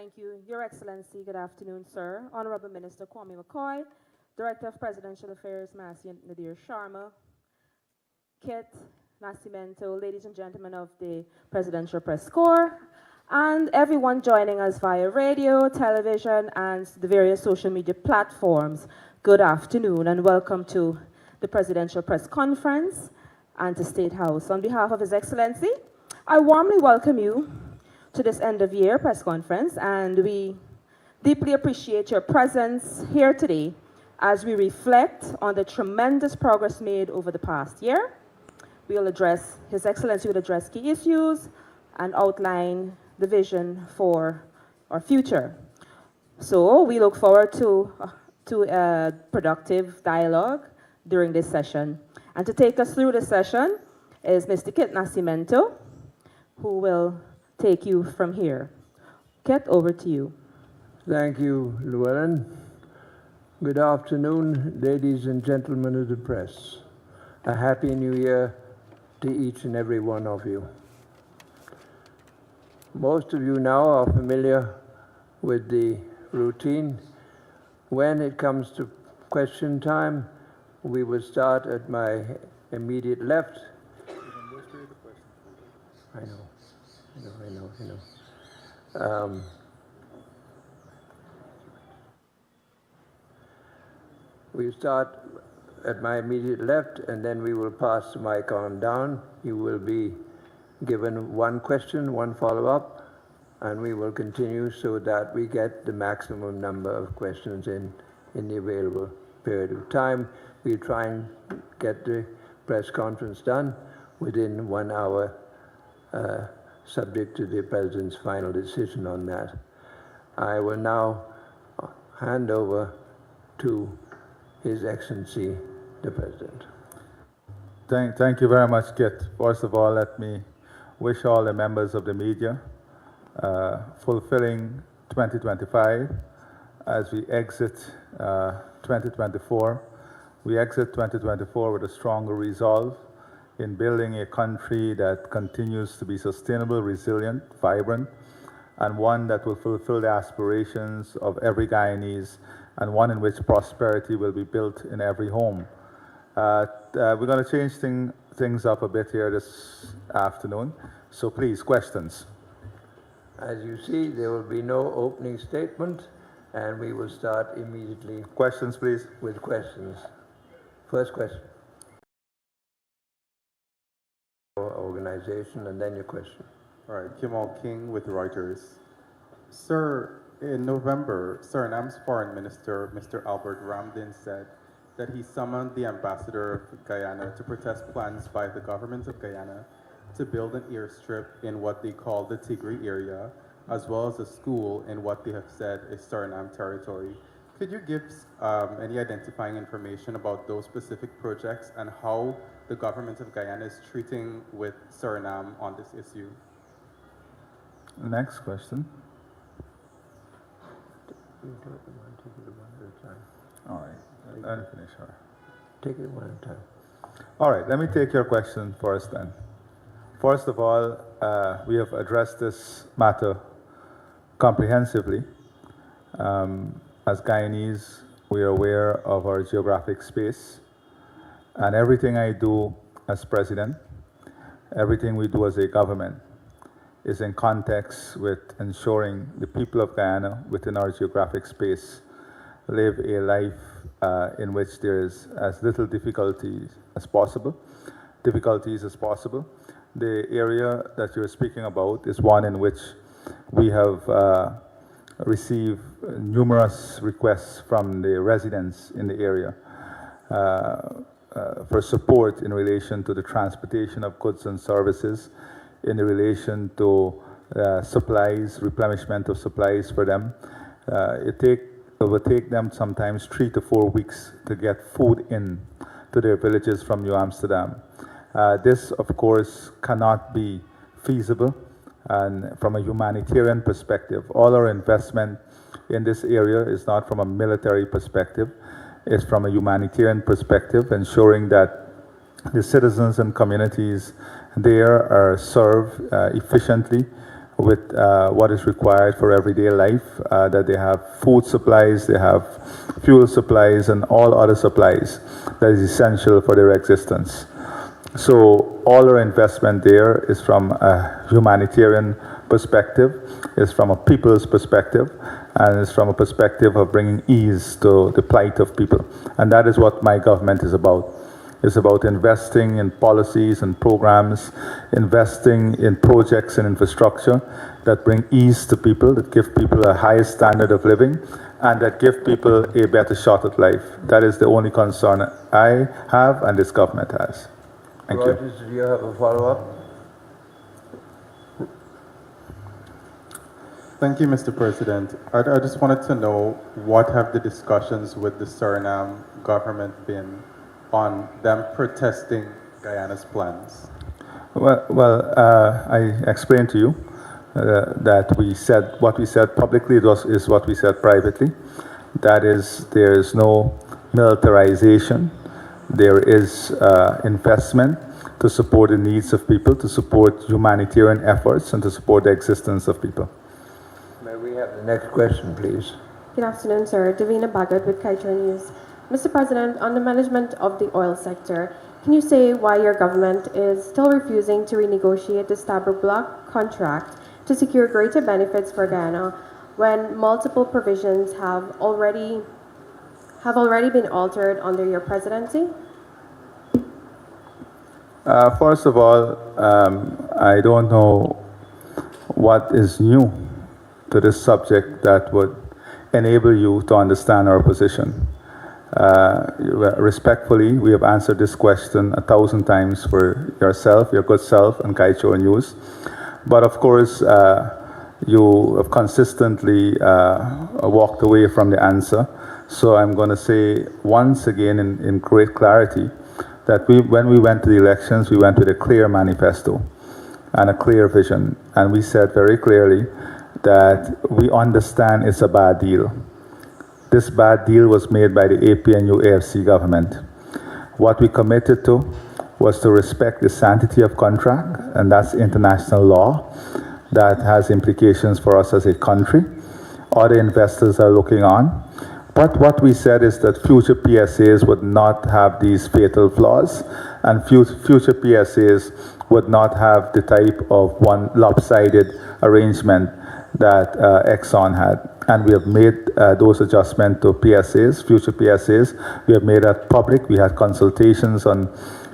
Thank you. Your Excellency, good afternoon, sir. Honorable Minister Kwame McCoy, Director of Presidential Affairs, Masi Nadir Sharma, Kit Nascimento, ladies and gentlemen of the Presidential Press Corps, and everyone joining us via radio, television, and the various social media platforms. Good afternoon and welcome to the Presidential Press Conference and to State House. On behalf of His Excellency, I warmly welcome you to this end-of-year press conference, and we deeply appreciate your presence here today as we reflect on the tremendous progress made over the past year. His Excellency will address key issues and outline the vision for our future. So we look forward to a productive dialogue during this session. And to take us through this session is Mr. Kit Nascimento, who will take you from here. Kit, over to you. Thank you, Llewellyn. Good afternoon, ladies and gentlemen of the press. A happy new year to each and every one of you. Most of you now are familiar with the routine. When it comes to question time, we will start at my immediate left. I know. We start at my immediate left, and then we will pass the mic on down. You will be given one question, one follow-up, and we will continue so that we get the maximum number of questions in the available period of time. We'll try and get the press conference done within 1 hour, subject to the President's final decision on that. I will now hand over to His Excellency, the President. Thank you very much, Kit. First of all, let me wish all the members of the media fulfilling 2025 as we exit 2024. We exit 2024 with a stronger resolve in building a country that continues to be sustainable, resilient, vibrant, and one that will fulfill the aspirations of every Guyanese, and one in which prosperity will be built in every home. We're going to change things up a bit here this afternoon, so please, questions. As you see, there will be no opening statement, and we will start immediately. Questions, please. With questions. First question. Organization, and then your question. All right, Kimal King with Reuters. Sir, in November, Suriname's Foreign Minister, Mr. Albert Ramdin, said that he summoned the ambassador of Guyana to protest plans by the government of Guyana to build an airstrip in what they call the Tigray area, as well as a school in what they have said is Suriname territory. Could you give any identifying information about those specific projects and how the government of Guyana is treating with Suriname on this issue? Next question. All right, I'll finish. Take it one at a time. All right, let me take your question first then. First of all, we have addressed this matter comprehensively. As Guyanese, we are aware of our geographic space, and everything I do as president, everything we do as a government, is in context with ensuring the people of Guyana within our geographic space live a life in which there is as little difficulties as possible. The area that you're speaking about is one in which we have received numerous requests from the residents in the area for support in relation to the transportation of goods and services, in relation to supplies, replenishment of supplies for them. It will take them sometimes 3 to 4 weeks to get food in to their villages from New Amsterdam. This, of course, cannot be feasible, and from a humanitarian perspective, all our investment in this area is not from a military perspective, it's from a humanitarian perspective, ensuring that the citizens and communities there are served efficiently with what is required for everyday life, that they have food supplies, they have fuel supplies, and all other supplies that is essential for their existence. So all our investment there is from a humanitarian perspective, is from a people's perspective, and is from a perspective of bringing ease to the plight of people. And that is what my government is about. It's about investing in policies and programs, investing in projects and infrastructure that bring ease to people, that give people a higher standard of living, and that give people a better shot at life. That is the only concern I have and this government has. Thank you. Rogers, do you have a follow-up? Thank you, Mr. President. I just wanted to know, what have the discussions with the Suriname government been on them protesting Guyana's plans? I explained to you that we said what we said publicly is what we said privately. That is, there is no militarization. There is investment to support the needs of people, to support humanitarian efforts, and to support the existence of people. May we have the next question, please? Good afternoon, sir. Davina Baggett with Kaitor News. Mr. President, on the management of the oil sector, can you say why your government is still refusing to renegotiate the Stabroek Block contract to secure greater benefits for Guyana when multiple provisions have already been altered under your presidency? First of all, I don't know what is new to this subject that would enable you to understand our position. Respectfully, we have answered this question 1,000 times for yourself, your good self, and Kaicho News. But of course, you have consistently walked away from the answer. So I'm going to say once again in great clarity that when we went to the elections, we went with a clear manifesto and a clear vision. And we said very clearly that we understand it's a bad deal. This bad deal was made by the APNU AFC government. What we committed to was to respect the sanctity of contract, and that's international law that has implications for us as a country. Other investors are looking on. But what we said is that future PSAs would not have these fatal flaws, and future PSAs would not have the type of one lopsided arrangement that Exxon had. And we have made those adjustments to PSAs, future PSAs. We have made that public. We had consultations on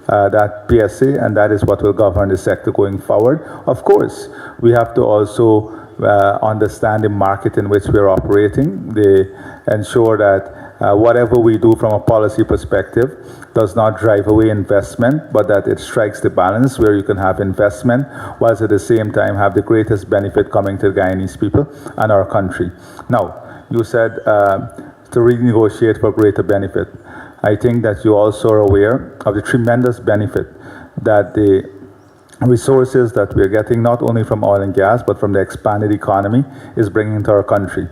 that PSA, and that is what will govern the sector going forward. Of course, we have to also understand the market in which we're operating. They ensure that whatever we do from a policy perspective does not drive away investment, but that it strikes the balance where you can have investment whilst at the same time have the greatest benefit coming to the Guyanese people and our country. Now, you said to renegotiate for greater benefit. I think that you also are aware of the tremendous benefit that the resources that we're getting, not only from oil and gas, but from the expanded economy, is bringing to our country.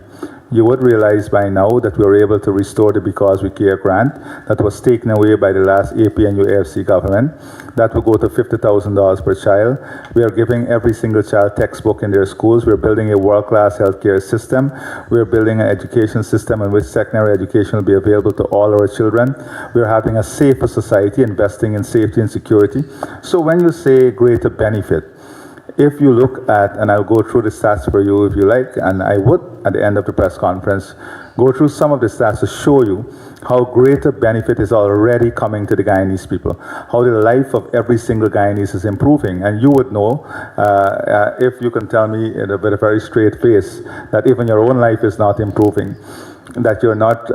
You would realize by now that we were able to restore the Because We Care grant that was taken away by the last APNU AFC government. That will go to $50,000 per child. We are giving every single child textbook in their schools. We're building a world-class healthcare system. We're building an education system in which secondary education will be available to all our children. We're having a safer society, investing in safety and security. So when you say greater benefit, if you look at, and I'll go through the stats for you if you like, and I would, at the end of the press conference, go through some of the stats to show you how greater benefit is already coming to the Guyanese people, how the life of every single Guyanese is improving. And you would know, if you can tell me with a very straight face, that even your own life is not improving, that you're not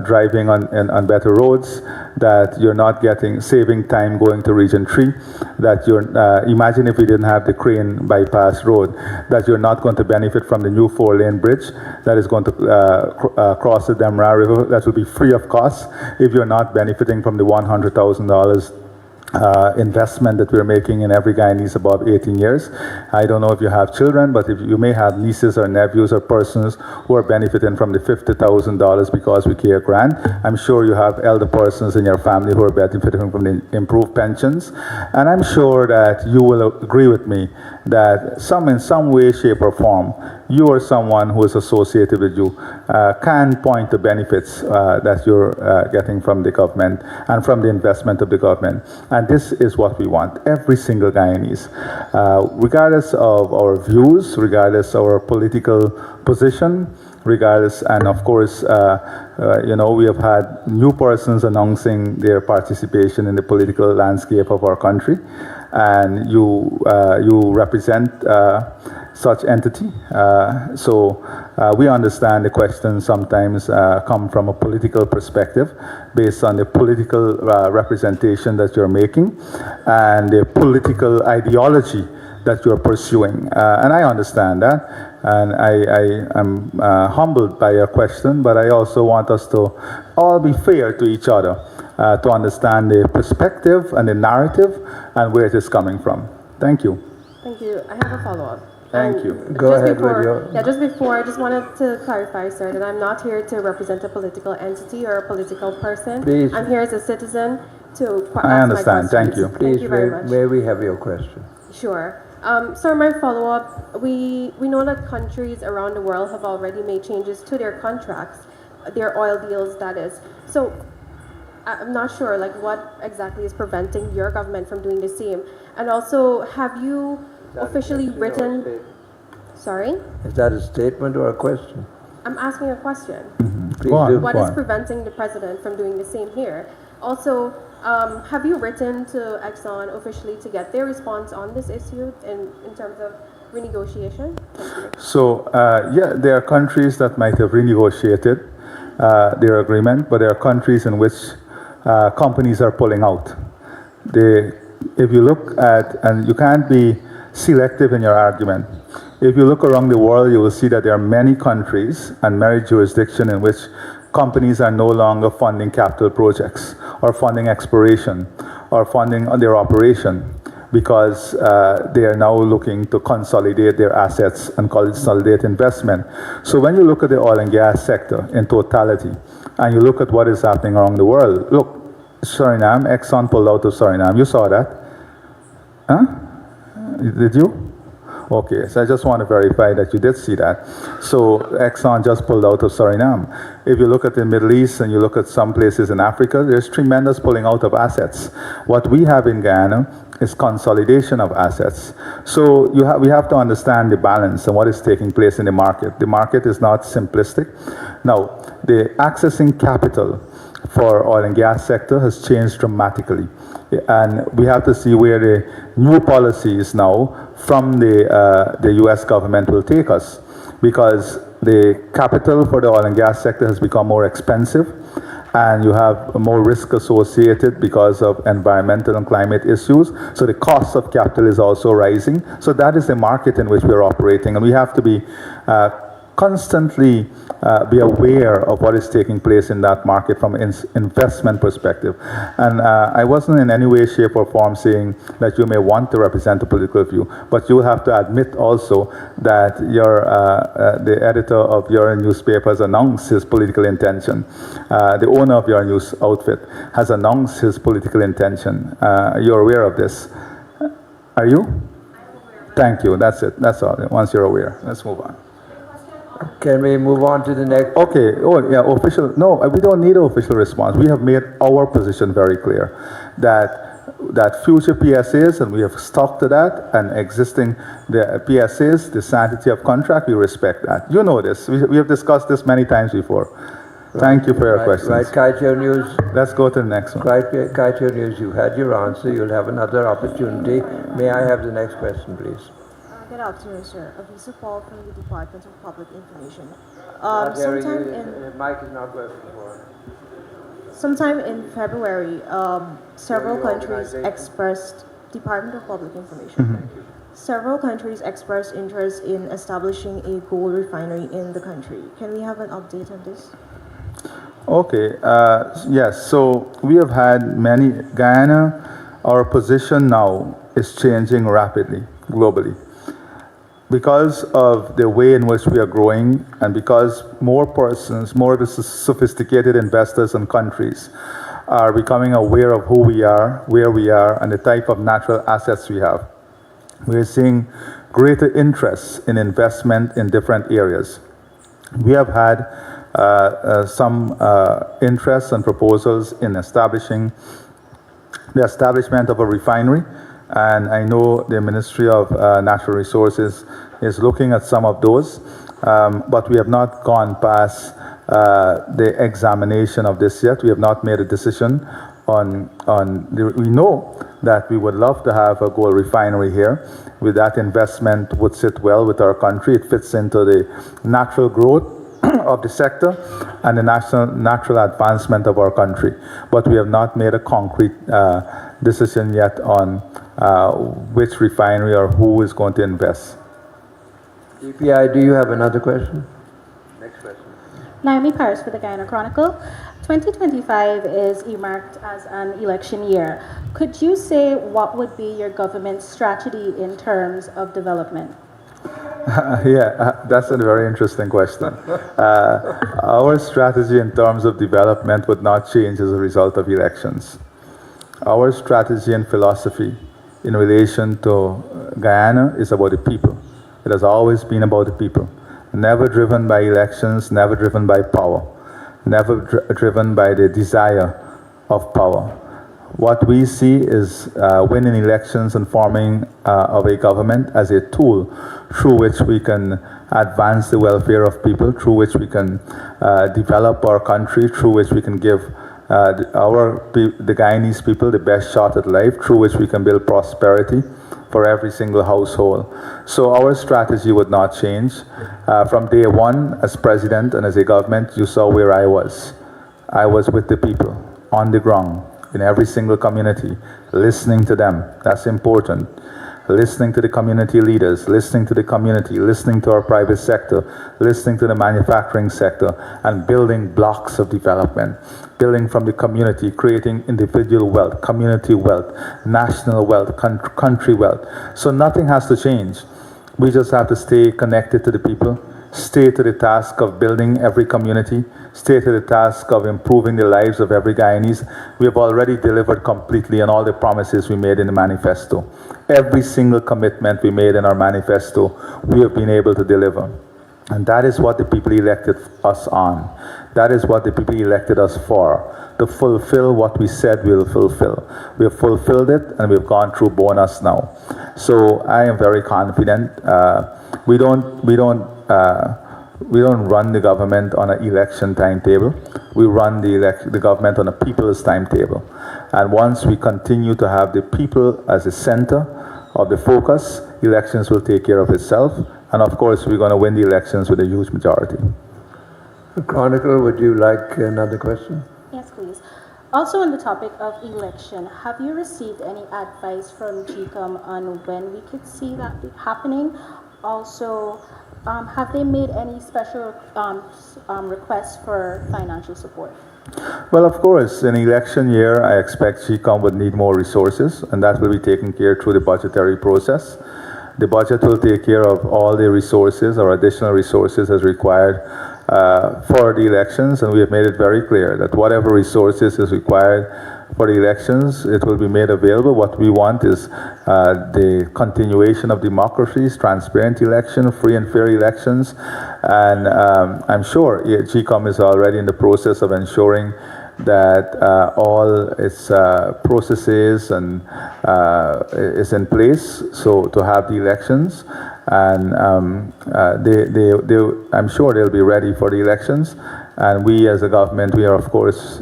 driving on better roads, that you're not saving time going to Region 3, that you're, imagine if we didn't have the crane bypass road, that you're not going to benefit from the new 4-lane bridge that is going to cross the Demra River, that will be free of cost if you're not benefiting from the $100,000 investment that we're making in every Guyanese above 18 years. I don't know if you have children, but if you may have nieces or nephews or persons who are benefiting from the $50,000 Because We Care grant. I'm sure you have elder persons in your family who are benefiting from the improved pensions. And I'm sure that you will agree with me that in some way, shape, or form, you or someone who is associated with you can point to benefits that you're getting from the government and from the investment of the government. And this is what we want, every single Guyanese. Regardless of our views, regardless of our political position, regardless, and of course, we have had new persons announcing their participation in the political landscape of our country, and you represent such entity. So we understand the questions sometimes come from a political perspective based on the political representation that you're making and the political ideology that you're pursuing. And I understand that. And I am humbled by your question, but I also want us to all be fair to each other to understand the perspective and the narrative and where it is coming from. Thank you. Thank you. I have a follow-up. Thank you. Go ahead with your... Yeah, just before, I just wanted to clarify, sir, that I'm not here to represent a political entity or a political person. Please. I'm here as a citizen to ask I understand. my Thank you. Please, Thank you very much. may we have your question? Sure. Sir, my follow-up, we know that countries around the world have already made changes to their contracts, their oil deals, that is. So I'm not sure, like, what exactly is preventing your government from doing the same? And also, have you officially written... Sorry? Is that a statement or a question? I'm asking a question. Please Go on. do. What is preventing the president from doing the same here? Also, have you written to Exxon officially to get their response on this issue in terms of renegotiation? Thank you. So, yeah, there are countries that might have renegotiated their agreement, but there are countries in which companies are pulling out. If you look at, and you can't be selective in your argument, if you look around the world, you will see that there are many countries and many jurisdictions in which companies are no longer funding capital projects or funding exploration or funding on their operation because they are now looking to consolidate their assets and consolidate investment. So when you look at the oil and gas sector in totality and you look at what is happening around the world, look, Suriname, Exxon pulled out of Suriname. You saw that? Huh? Did you? Okay, so I just want to verify that you did see that. So Exxon just pulled out of Suriname. If you look at the Middle East and you look at some places in Africa, there's tremendous pulling out of assets. What we have in Guyana is consolidation of assets. So we have to understand the balance and what is taking place in the market. The market is not simplistic. Now, the accessing capital for oil and gas sector has changed dramatically. And we have to see where the new policies now from the US government will take us, because the capital for the oil and gas sector has become more expensive, and you have more risk associated because of environmental and climate issues. So the cost of capital is also rising. So that is the market in which we're operating, and we have to be constantly be aware of what is taking place in that market from an investment perspective. And I wasn't in any way, shape, or form saying that you may want to represent a political view, but you will have to admit also that the editor of your newspaper has announced his political intention. The owner of your news outfit has announced his political intention. You're aware of this. Are you? Thank you. That's it. That's all. Once you're aware, let's move on. Can we move on to the next? Okay. Oh, yeah, official. No, we don't need an official response. We have made our position very clear that future PSAs, and we have stuck to that, and existing the PSAs, the sanctity of contract, we respect that. You know this. We have discussed this many times before. Thank you for your questions. Right, Kaito News. Let's go to the next one. Kaito News, you've had your answer. You'll have another opportunity. May I have the next question, please? Good afternoon, sir. Avisa Paul from the Department of Public Information. The mic is not working for Sometime in February, several countries expressed Department of Public Information. Several countries expressed interest in establishing a gold refinery in the country. Can we have an update on this? Okay. Yes. So we have had many. Guyana our position now is changing rapidly globally. Because of the way in which we are growing, and because more persons, more of the sophisticated investors and countries are becoming aware of who we are, where we are, and the type of natural assets we have, we're seeing greater interest in investment in different areas. We have had some interest and proposals in establishing the establishment of a refinery, and I know the Ministry of Natural Resources is looking at some of those, but we have not gone past the examination of this yet. We have not made a decision we know that we would love to have a gold refinery here. With that investment would sit well with our country. It fits into the natural growth of the sector and the natural advancement of our country. But we have not made a concrete decision yet on which refinery or who is going to invest. DPI, do you have another question? Next question. Naomi Paris for the Guyana Chronicle. 2025 is earmarked as an election year. Could you say what would be your government's strategy in terms of development? That's a very interesting question. Our strategy in terms of development would not change as a result of elections. Our strategy and philosophy in relation to Guyana is about the people. It has always been about the people. Never driven by elections, never driven by power, never driven by the desire of power. What we see is winning elections and forming of a government as a tool through which we can advance the welfare of people, through which we can develop our country, through which we can give the Guyanese people the best shot at life, through which we can build prosperity for every single household. So our strategy would not change. From day one, as president and as a government, you saw where I was. I was with the people, on the ground, in every single community, listening to them. That's important. Listening to the community leaders, listening to the community, listening to our private sector, listening to the manufacturing sector, and building blocks of development. Building from the community, creating individual wealth, community wealth, national wealth, country wealth. So nothing has to change. We just have to stay connected to the people, stay to the task of building every community, stay to the task of improving the lives of every Guyanese. We have already delivered completely on all the promises we made in the manifesto. Every single commitment we made in our manifesto, we have been able to deliver. And that is what the people elected us on. That is what the people elected us for, to fulfill what we said we will fulfill. We have fulfilled it, and we've gone through bonus now. So I am very confident. We don't run the government on an election timetable. We run the government on a people's timetable. And once we continue to have the people as the center of the focus, elections will take care of itself. And of course, we're going to win the elections with a huge majority. Chronicle, would you like another question? Yes, please. Also on the topic of election, have you received any advice from GCOM on when we could see that happening? Also, have they made any special requests for financial support? Well, of course, in election year, I expect GCOM would need more resources, and that will be taken care through the budgetary process. The budget will take care of all the resources or additional resources as required for the elections, and we have made it very clear that whatever resources is required for the elections, it will be made available. What we want is the continuation of democracies, transparent election, free and fair elections, and I'm sure GCOM is already in the process of ensuring that all its processes and is in place so to have the elections, and I'm sure they'll be ready for the elections, and we as a government, we are of course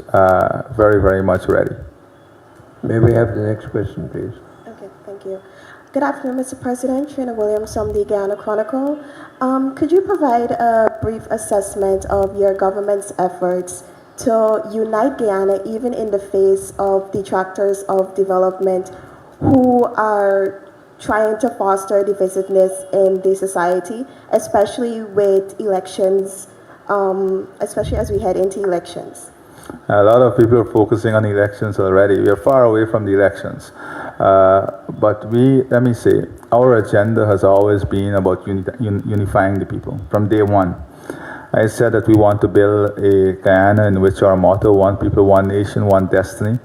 very, very much ready. May we have the next question, please? Okay, thank you. Good afternoon, Mr. President. Trina Williams from the Guyana Chronicle. Could you provide a brief assessment of your government's efforts to unite Guyana even in the face of detractors of development who are trying to foster divisiveness in the society, especially with elections, especially as we head into elections? A lot of people are focusing on elections already. We are far away from the elections. But let me say, our agenda has always been about unifying the people from day one. I said that we want to build a Guyana in which our motto, one people, one nation, one destiny,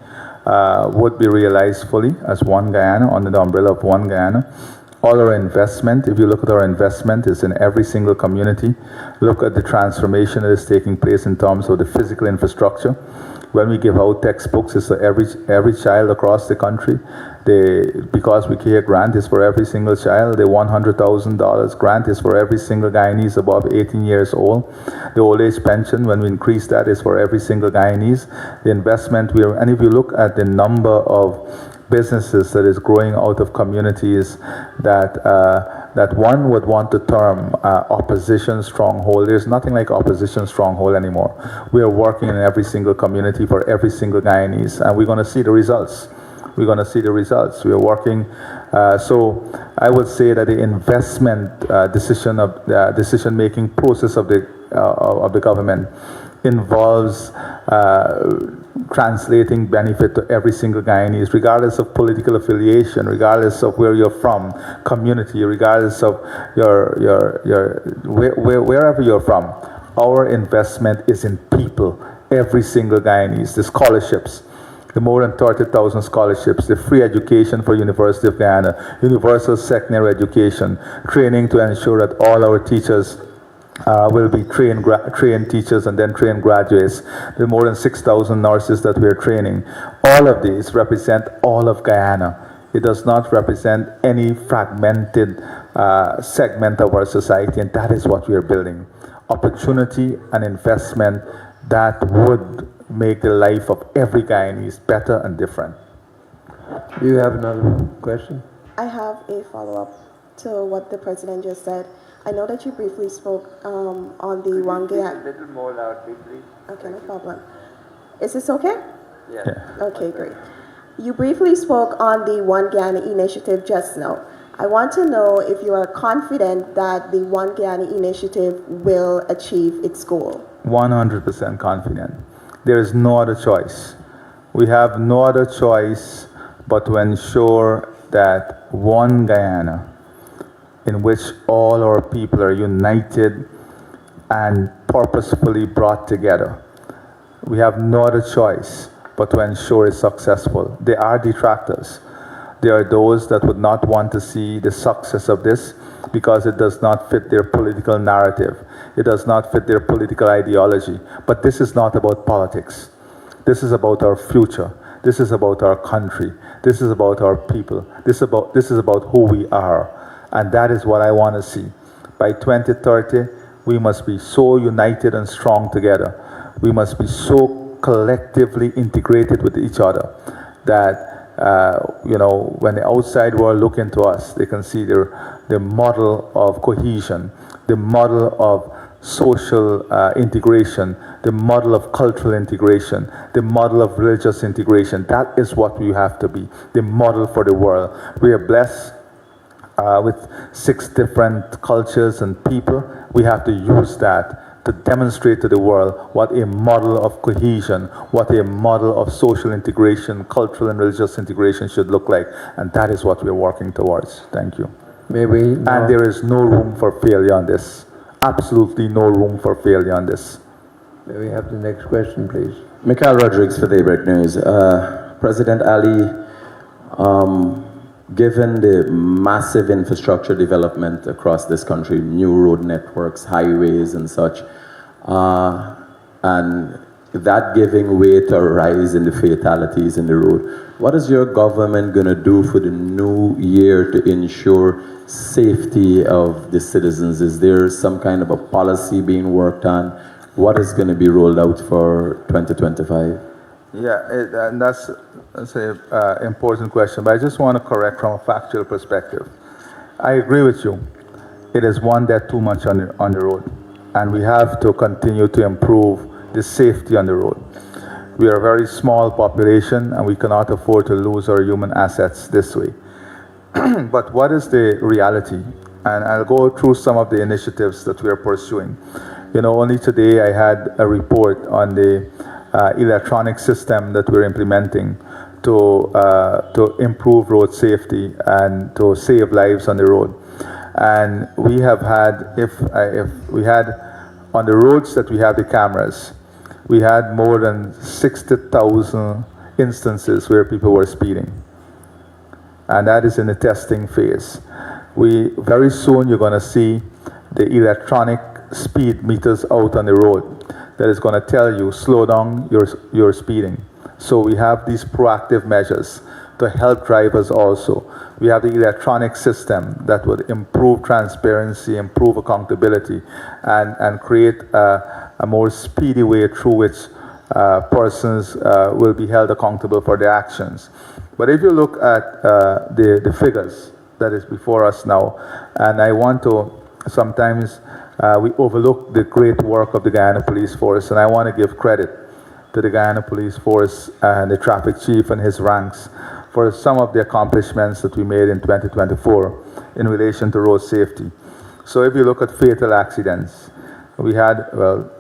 would be realized fully as one Guyana, under the umbrella of one Guyana. All our investment, if you look at our investment, is in every single community. Look at the transformation that is taking place in terms of the physical infrastructure. When we give out textbooks, it's for every child across the country. Because we care grant is for every single child. The $100,000 grant is for every single Guyanese above 18 years old. The old age pension, when we increase that, is for every single Guyanese. The investment, and if you look at the number of businesses that is growing out of communities that one would want to term opposition stronghold. There's nothing like opposition stronghold anymore. We are working in every single community for every single Guyanese, and we're going to see the results. We're going to see the results. We are working. So I would say that the investment decision-making process of the government involves translating benefit to every single Guyanese, regardless of political affiliation, regardless of where you're from, community, regardless of wherever you're from. Our investment is in people, every single Guyanese. The scholarships, the more than 30,000 scholarships, the free education for University of Guyana, universal secondary education, training to ensure that all our teachers will be trained teachers and then trained graduates. The more than 6,000 nurses that we are training. All of these represent all of Guyana. It does not represent any fragmented segment of our society, and that is what we are building. Opportunity and investment that would make the life of every Guyanese better and different. Do you have another question? I have a follow-up to what the President just said. I know that you briefly spoke on the one Guyana. A little more loudly, please. Okay, no problem. Is this okay? Yeah. Okay, great. You briefly spoke on the One Guyana initiative just now. I want to know if you are confident that the One Guyana initiative will achieve its goal. 100% confident. There is no other choice. We have no other choice but to ensure that one Guyana, in which all our people are united and purposefully brought together. We have no other choice but to ensure it's successful. There are detractors. There are those that would not want to see the success of this because it does not fit their political narrative. It does not fit their political ideology. But this is not about politics. This is about our future. This is about our country. This is about our people. This is about who we are. And that is what I want to see. By 2030, we must be so united and strong together. We must be so collectively integrated with each other that, when the outside world look into us, they can see the model of cohesion, the model of social integration, the model of cultural integration, the model of religious integration. That is what we have to be, the model for the world. We are blessed with 6 different cultures and people. We have to use that to demonstrate to the world what a model of cohesion, what a model of social integration, cultural and religious integration should look like. And that is what we're working towards. Thank you. And there is no room for failure on this. Absolutely no room for failure on this. May we have the next question, please? Mikhail Rodriguez for Daybreak News. President Ali, given the massive infrastructure development across this country, new road networks, highways and such, and that giving way to a rise in the fatalities in the road, what is your government going to do for the new year to ensure safety of the citizens? Is there some kind of a policy being worked on? What is going to be rolled out for 2025? Yeah, and that's an important question, but I just want to correct from a factual perspective. I agree with you. It is one death too much on the road, and we have to continue to improve the safety on the road. We are a very small population, and we cannot afford to lose our human assets this way. But what is the reality? And I'll go through some of the initiatives that we are pursuing. Only today I had a report on the electronic system that we're implementing to improve road safety and to save lives on the road. And we have had, if we had on the roads that we have the cameras, we had more than 60,000 instances where people were speeding. And that is in the testing phase. Very soon you're going to see the electronic speed meters out on the road that is going to tell you, slow down, you're speeding. So we have these proactive measures to help drivers also. We have the electronic system that would improve transparency, improve accountability, and create a more speedy way through which persons will be held accountable for their actions. But if you look at the figures that is before us now, and I want to, sometimes we overlook the great work of the Guyana Police Force, and I want to give credit to the Guyana Police Force and the traffic chief and his ranks for some of the accomplishments that we made in 2024 in relation to road safety. So if you look at fatal accidents, we had, well,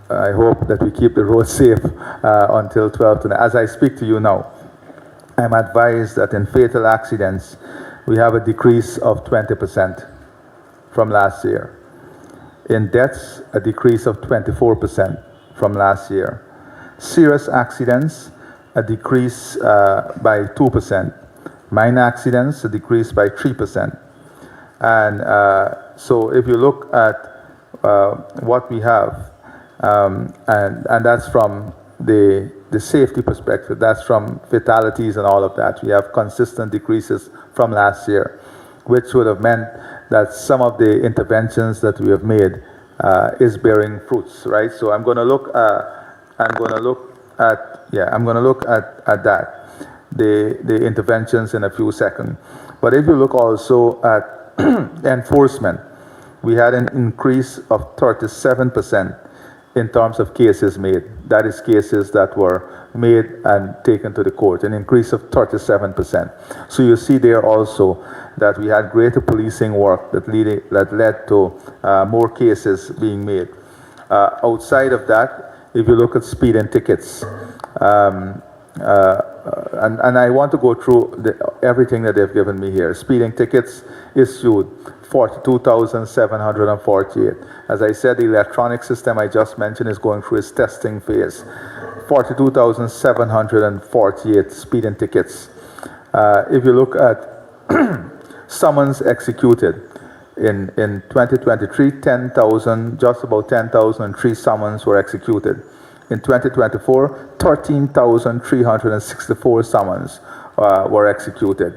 I hope that we keep the road safe until 12 tonight. As I speak to you now, I'm advised that in fatal accidents, we have a decrease of 20% from last year. In deaths, a decrease of 24% from last year. Serious accidents, a decrease by 2%. Minor accidents, a decrease by 3%. And so if you look at what we have, and that's from the safety perspective, that's from fatalities and all of that. We have consistent decreases from last year, which would have meant that some of the interventions that we have made is bearing fruits, right? So I'm going to look at that, the interventions in a few seconds. But if you look also at enforcement, we had an increase of 37% in terms of cases made. That is cases that were made and taken to the court, an increase of 37%. So you see there also that we had greater policing work that led to more cases being made. Outside of that, if you look at speeding tickets, and I want to go through everything that they've given me here. Speeding tickets issued 42,748. As I said, the electronic system I just mentioned is going through its testing phase. 42,748 speeding tickets. If you look at summons executed in 2023, just about 10,003 summons were executed. In 2024, 13,364 summons were executed.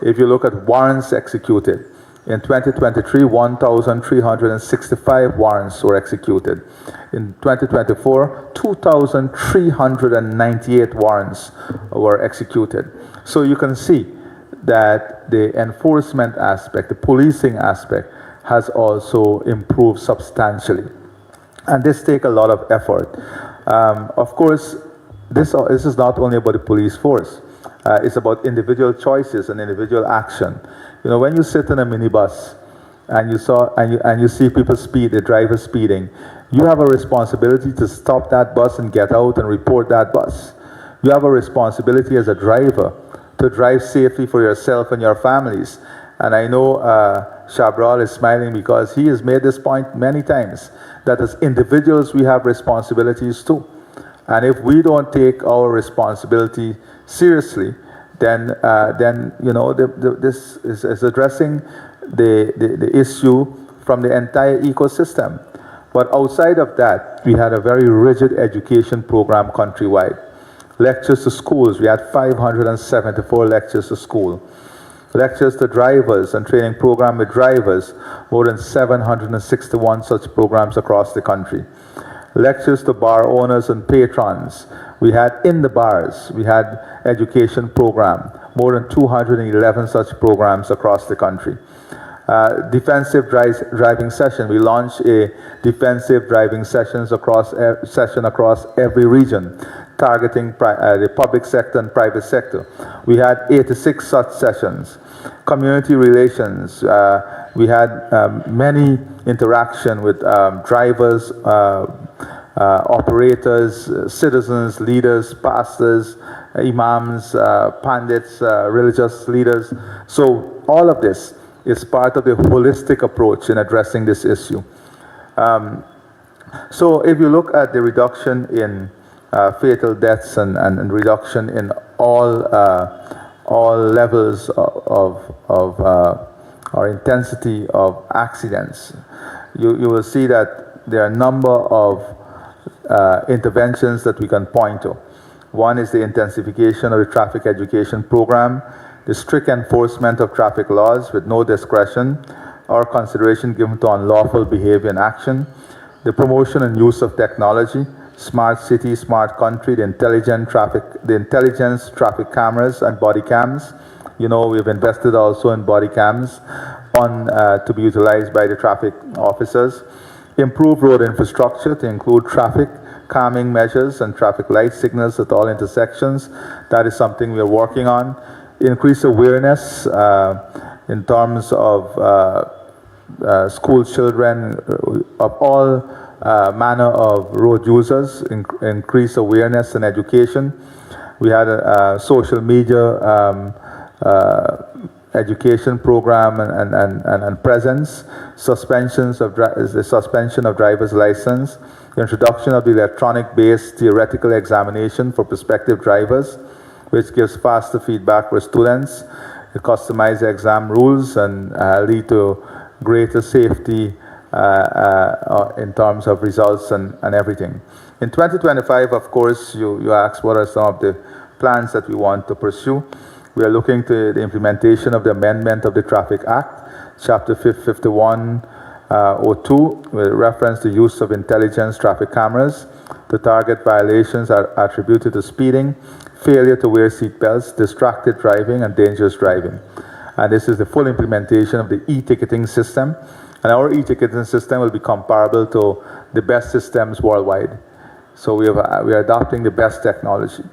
If you look at warrants executed, in 2023, 1,365 warrants were executed. In 2024, 2,398 warrants were executed. So you can see that the enforcement aspect, the policing aspect, has also improved substantially. And this takes a lot of effort. Of course, this is not only about the police force. It's about individual choices and individual action. You know, when you sit in a minibus and you see people speed, the driver speeding, you have a responsibility to stop that bus and get out and report that bus. You have a responsibility as a driver to drive safely for yourself and your families. And I know Shabral is smiling because he has made this point many times, that as individuals we have responsibilities too. And if we don't take our responsibility seriously, then you know, this is addressing the issue from the entire ecosystem. But outside of that, we had a very rigid education program countrywide. Lectures to schools, we had 574 lectures to school. Lectures to drivers and training program with drivers, more than 761 such programs across the country. Lectures to bar owners and patrons. We had in the bars, we had education program, more than 211 such programs across the country. Defensive driving session. We launched a defensive driving session across every region, targeting the public sector and private sector. We had 86 such sessions. Community relations. We had many interaction with drivers, operators, citizens, leaders, pastors, imams, pandits, religious leaders. So all of this is part of the holistic approach in addressing this issue. So if you look at the reduction in fatal deaths and reduction in all levels of or intensity of accidents, you will see that there are a number of interventions that we can point to. One is the intensification of the traffic education program, the strict enforcement of traffic laws with no discretion or consideration given to unlawful behavior and action, the promotion and use of technology, smart city, smart country, the intelligence traffic cameras and body cams. You know, we've invested also in body cams to be utilized by the traffic officers. Improve road infrastructure to include traffic calming measures and traffic light signals at all intersections. That is something we are working on. Increase awareness in terms of school children of all manner of road users, increase awareness and education. We had a social media education program and presence, the suspension of driver's license, the introduction of the electronic-based theoretical examination for prospective drivers, which gives faster feedback for students. It customized exam rules and lead to greater safety in terms of results and everything. In 2025, of course, you asked what are some of the plans that we want to pursue. We are looking to the implementation of the amendment of the Traffic Act, Chapter 5102, with reference to use of intelligence traffic cameras to target violations attributed to speeding, failure to wear seatbelts, distracted driving, and dangerous driving. And this is the full implementation of the e-ticketing system. And our e-ticketing system will be comparable to the best systems worldwide. So we are adopting the best technology.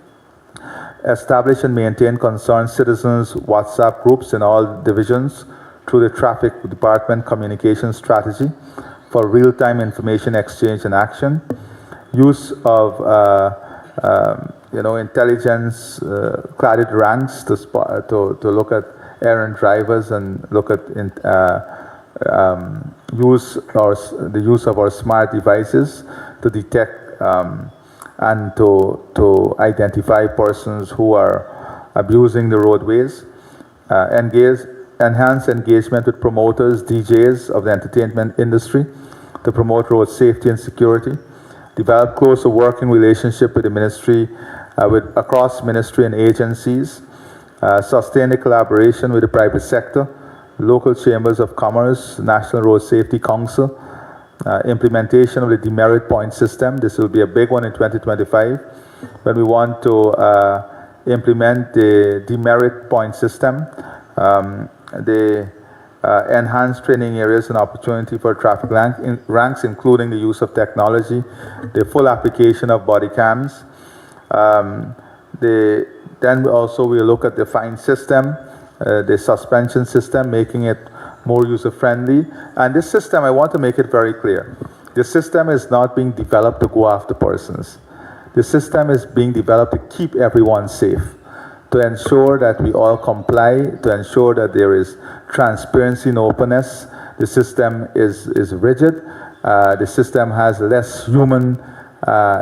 Establish and maintain concerned citizens WhatsApp groups in all divisions through the Traffic Department communication strategy for real-time information exchange and action. Use of intelligence cladded ranks to look at errant drivers and look at the use of our smart devices to detect and to identify persons who are abusing the roadways. Enhance engagement with promoters, DJs of the entertainment industry to promote road safety and security. Develop closer working relationship with the ministry, across ministry and agencies. Sustain the collaboration with the private sector, local chambers of commerce, National Road Safety Council. Implementation of the demerit point system. This will be a big one in 2025 when we want to implement the demerit point system. The enhanced training areas and opportunity for traffic ranks, including the use of technology, the full application of body cams. Then also we'll look at the fine system, the suspension system, making it more user-friendly. And this system, I want to make it very clear. The system is not being developed to go after persons. The system is being developed to keep everyone safe, to ensure that we all comply, to ensure that there is transparency and openness. The system is rigid. The system has less human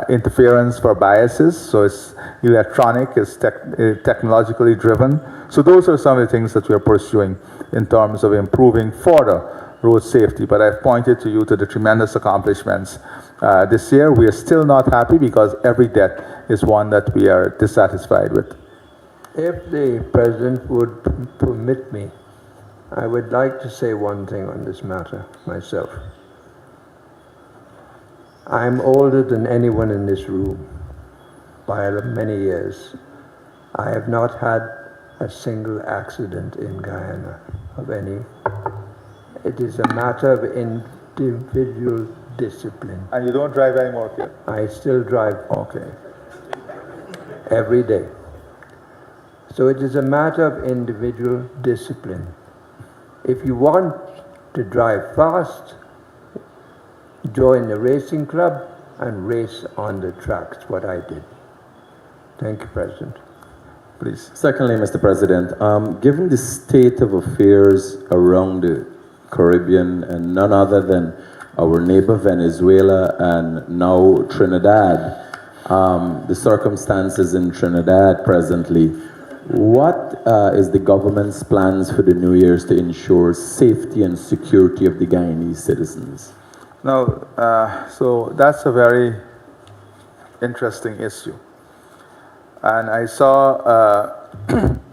interference for biases, so it's electronic, it's technologically driven. So those are some of the things that we're pursuing in terms of improving further road safety. But I've pointed to you to the tremendous accomplishments. This year, we are still not happy because every death is one that we are dissatisfied with. If the President would permit me, I would like to say one thing on this matter myself. I'm older than anyone in this room by many years. I have not had a single accident in Guyana of any. It is a matter of individual discipline. And you don't drive anymore, kid? I still drive. Okay. Every day. So it is a matter of individual discipline. If you want to drive fast, join the racing club and race on the tracks, what I did. Thank you, President. Please. Secondly, Mr. President, given the state of affairs around the Caribbean and none other than our neighbor Venezuela and now Trinidad, the circumstances in Trinidad presently, what is the government's plans for the New Year's to ensure safety and security of the Guyanese citizens? Now, so that's a very interesting issue. And I saw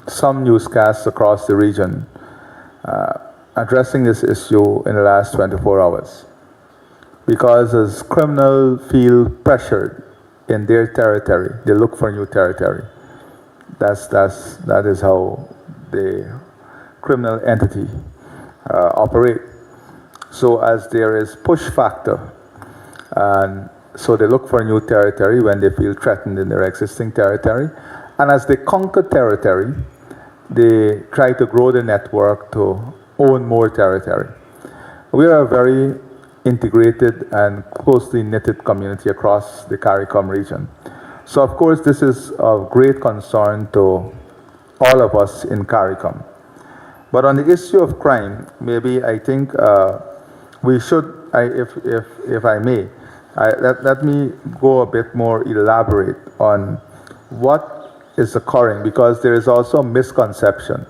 some newscasts across the region addressing this issue in the last 24 hours. Because as criminals feel pressured in their territory, they look for new territory. That is how the criminal entity operate. So as there is push factor, and so they look for new territory when they feel threatened in their existing territory. And as they conquer territory, they try to grow the network to own more territory. We are a very integrated and closely knitted community across the CARICOM region. So of course this is of great concern to all of us in CARICOM. But on the issue of crime, maybe I think we should, if I may, let me go a bit more elaborate on what is occurring, because there is also a misconception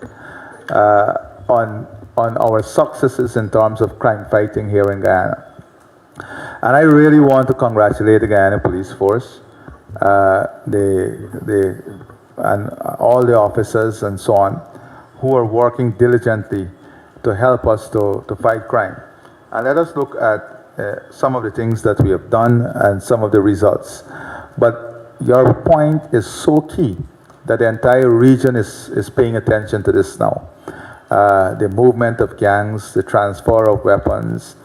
on our successes in terms of crime fighting here in Guyana. And I really want to congratulate the Guyana Police Force, and all the officers and so on, who are working diligently to help us to fight crime. And let us look at some of the things that we have done and some of the results. But your point is so key that the entire region is paying attention to this now. The movement of gangs, the transfer of weapons,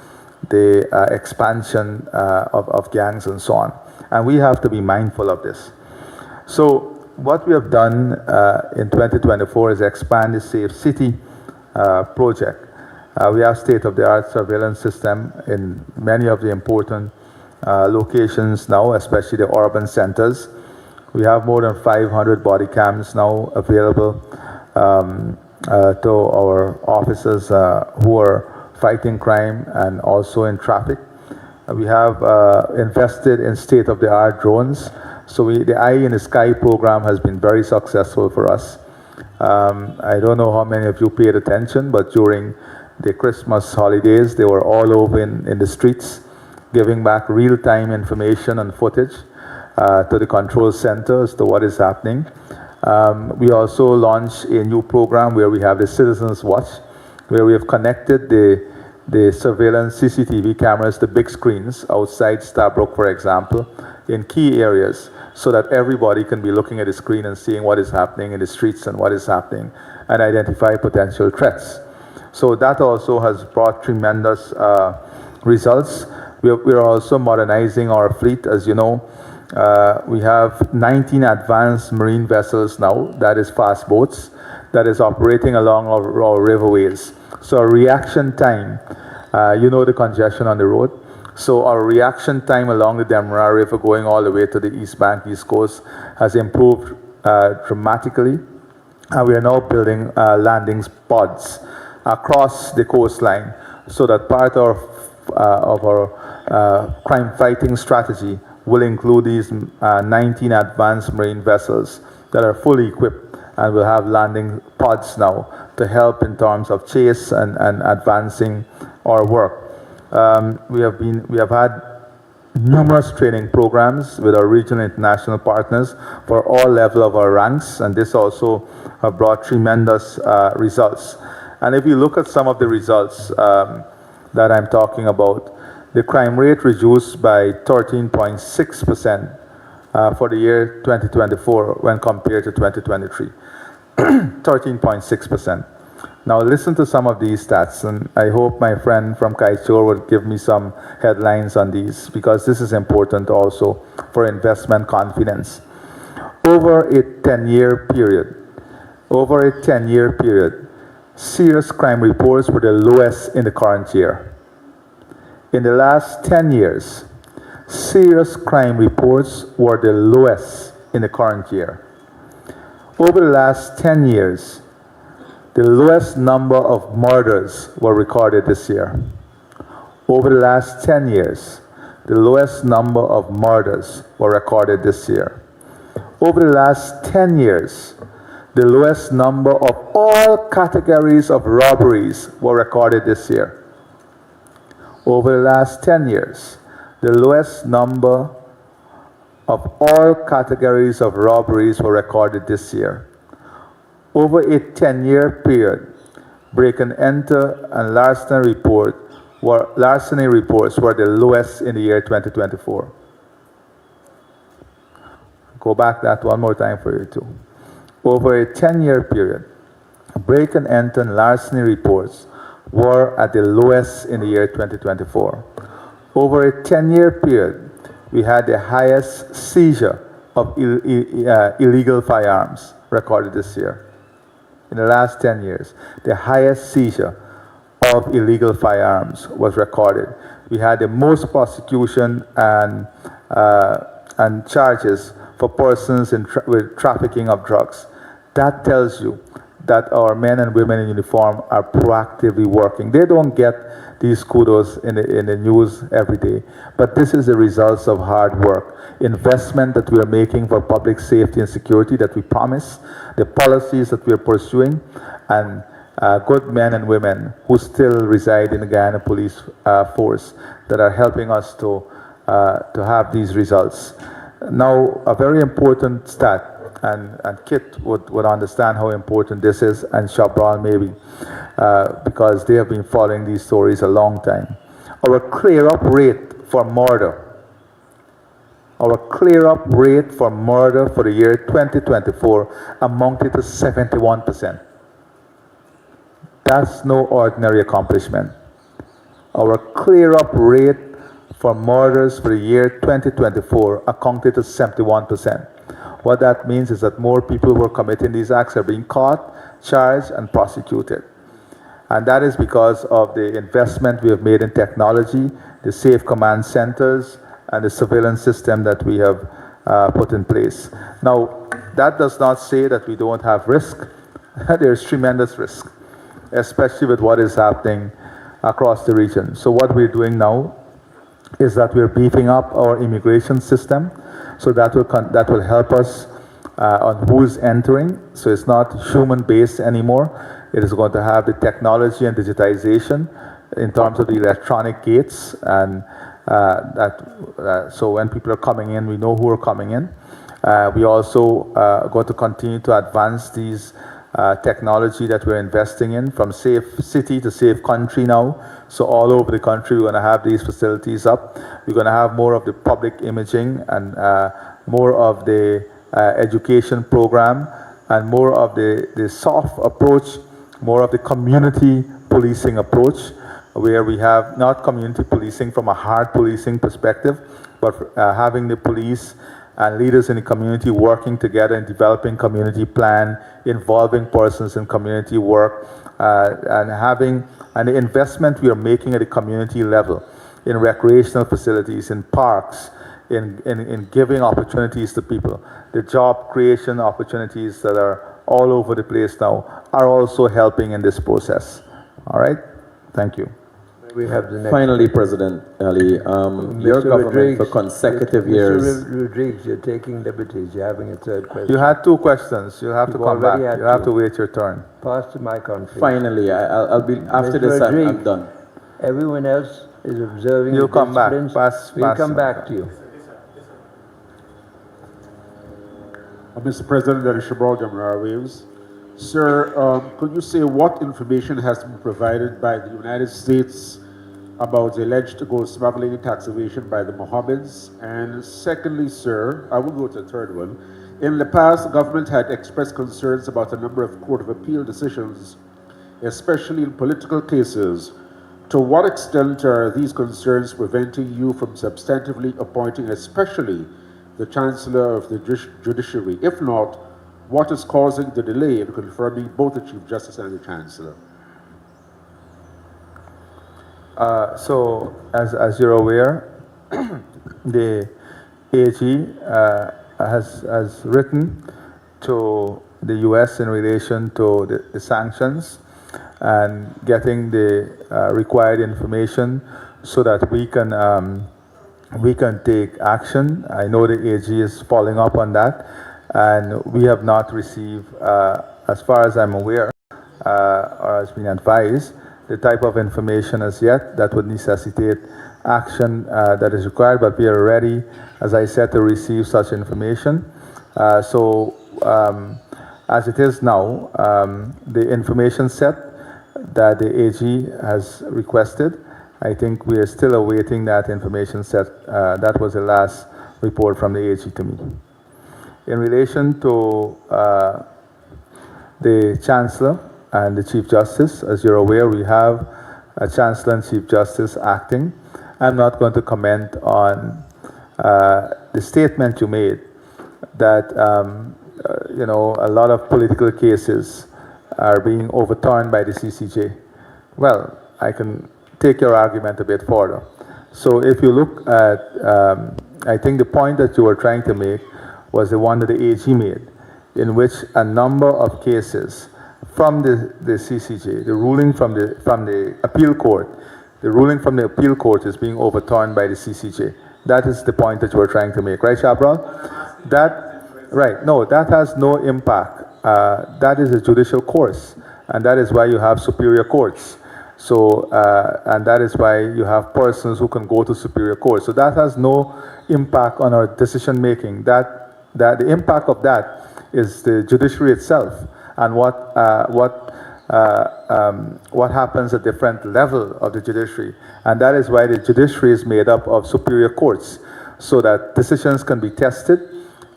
the expansion of gangs and so on. And we have to be mindful of this. So what we have done in 2024 is expand the Safe City project. We have state-of-the-art surveillance system in many of the important locations now, especially the urban centers. We have more than 500 body cams now available to our officers who are fighting crime and also in traffic. We have invested in state-of-the-art drones. So the Eye in the Sky program has been very successful for us. I don't know how many of you paid attention, but during the Christmas holidays, they were all over in the streets, giving back real-time information and footage to the control center as to what is happening. We also launched a new program where we have the Citizens Watch, where we have connected the surveillance CCTV cameras to big screens outside Stabroek, for example, in key areas, so that everybody can be looking at the screen and seeing what is happening in the streets and what is happening, and identify potential threats. So that also has brought tremendous results. We're also modernizing our fleet. As you know, we have 19 advanced marine vessels now, that is fast boats, that is operating along our riverways. So our reaction time, you know the congestion on the road. So our reaction time along the Demerara River going all the way to the East Bank, East Coast has improved dramatically. And we are now building landing pods across the coastline, so that part of our crime fighting strategy will include these 19 advanced marine vessels that are fully equipped, and will have landing pods now to help in terms of chase and advancing our work. We have had numerous training programs with our regional and international partners for all levels of our ranks, and this also have brought tremendous results. And if you look at some of the results that I'm talking about, the crime rate reduced by 13.6% for the year 2024 when compared to 2023. 13.6%. Now listen to some of these stats, and I hope my friend from Kaichor would give me some headlines on these, because this is important also for investment confidence. Over a 10-year period, serious crime reports were the lowest in the current year. In the last 10 years, serious crime reports were the lowest in the current year. Over the last 10 years, the lowest number of murders were recorded this year. Over the last 10 years, the lowest number of murders were recorded this year. Over the last 10 years, the lowest number of all categories of robberies were recorded this year. Over the last 10 years, the lowest number of all categories of robberies were recorded this year. Over a 10-year period, break and enter and larceny reports were the lowest in the year 2024. Go back that one more time for you too. Over a 10-year period, break and enter and larceny reports were at the lowest in the year 2024. Over a 10-year period, we had the highest seizure of illegal firearms recorded this year. In the last 10 years, the highest seizure of illegal firearms was recorded. We had the most prosecution and charges for persons with trafficking of drugs. That tells you that our men and women in uniform are proactively working. They don't get these kudos in the news every day, but this is the results of hard work, investment that we are making for public safety and security that we promise, the policies that we are pursuing, and good men and women who still reside in the Guyana Police Force that are helping us to have these results. Now, a very important stat, and Kit would understand how important this is, and Shabral maybe, because they have been following these stories a long time. Our clear-up rate for murder, for the year 2024 amounted to 71%. That's no ordinary accomplishment. Our clear-up rate for murders for the year 2024 accounted to 71%. What that means is that more people who are committing these acts are being caught, charged, and prosecuted. And that is because of the investment we have made in technology, the safe command centers, and the surveillance system that we have put in place. Now, that does not say that we don't have risk. There's tremendous risk, especially with what is happening across the region. So what we're doing now is that we're beefing up our immigration system, so that will help us on who's entering. So it's not human-based anymore. It is going to have the technology and digitization in terms of the electronic gates, and so when people are coming in, we know who are coming in. We also are going to continue to advance these technology that we're investing in, from safe city to safe country now. So all over the country, we're going to have these facilities up. We're going to have more of the public imaging and more of the education program, and more of the soft approach, more of the community policing approach, where we have not community policing from a hard policing perspective, but having the police and leaders in the community working together and developing community plan, involving persons in community work, and the investment we are making at the community level in recreational facilities, in parks, in giving opportunities to people. The job creation opportunities that are all over the place now are also helping in this process. All right? Thank you. We have the next. Finally, President Ali, your government for consecutive years. Mr. Rodriguez, you're taking liberties. You're having a third question. You had two questions. You have to You've come back. already had You have two. to wait your turn. Pass the mic on, please. Finally, I'll be after Mr. this. I'm Rodriguez, done. Everyone else is observing. You'll the come back. disciplines. We'll come back to you. Mr. President, that is Shabral Waves. Sir, could you say what information has been provided by the United States about the alleged gold smuggling and tax evasion by the Mohammeds? And secondly, sir, I will go to the third one. In the past, the government had expressed concerns about a number of Court of Appeal decisions, especially in political cases. To what extent are these concerns preventing you from substantively appointing especially the Chancellor of the Judiciary? If not, what is causing the delay in confirming both the Chief Justice and the Chancellor? So, as you're aware, the AG has written to the U.S. in relation to the sanctions and getting the required information so that we can take action. I know the AG is following up on that, and we have not received, as far as I'm aware, or has been advised, the type of information as yet that would necessitate action that is required, but we are ready, as I said, to receive such information. As it is now, the information set that the AG has requested, I think we are still awaiting that information set. That was the last report from the AG to me. In relation to the Chancellor and the Chief Justice, as you're aware, we have a Chancellor and Chief Justice acting. I'm not going to comment on the statement you made that a lot of political cases are being overturned by the CCJ. Well, I can take your argument a bit further. So if you look at, I think the point that you were trying to make was the one that the AG made, in which a number of cases from the CCJ, the ruling from the appeal court, the ruling from the appeal court is being overturned by the CCJ. That is the point that you were trying to make, right, Shabral? Right, no, that has no impact. That is a judicial course, and that is why you have superior courts. So, and that is why you have persons who can go to superior court. So that has no impact on our decision making. That the impact of that is the judiciary itself and what happens at different level of the judiciary. And that is why the judiciary is made up of superior courts, so that decisions can be tested.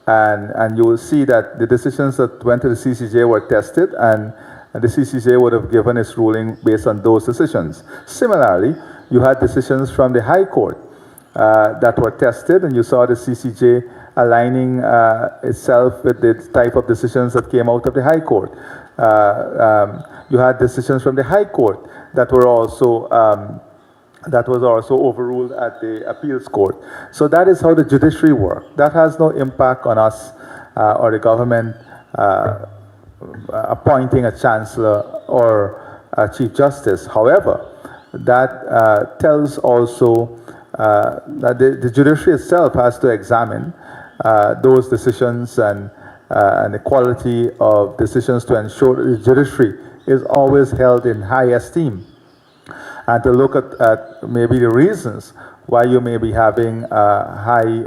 And you will see that the decisions that went to the CCJ were tested, and the CCJ would have given its ruling based on those decisions. Similarly, you had decisions from the High Court that were tested, and you saw the CCJ aligning itself with the type of decisions that came out of the High Court. You had decisions from the High Court that were also that was also overruled at the appeals court. So that is how the judiciary works. That has no impact on us or the government appointing a chancellor or a chief justice. However, that tells also that the judiciary itself has to examine those decisions and the quality of decisions to ensure that the judiciary is always held in high esteem, and to look at maybe the reasons why you may be having a high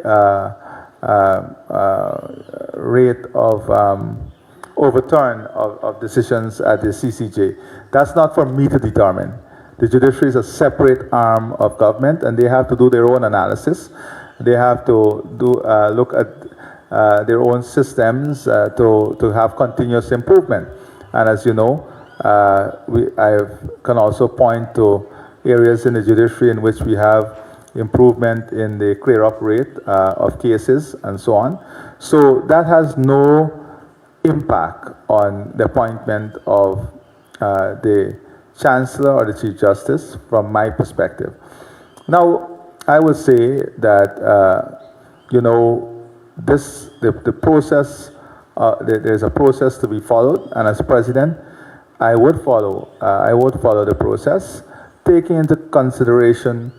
rate of overturn of decisions at the CCJ. That's not for me to determine. The judiciary is a separate arm of government, and they have to do their own analysis. They have to look at their own systems to have continuous improvement. And as you know, I can also point to areas in the judiciary in which we have improvement in the clear-up rate of cases and so on. So that has no impact on the appointment of the Chancellor or the Chief Justice from my perspective. Now, I would say that, the process, there's a process to be followed, and as President, I would follow the process, taking into consideration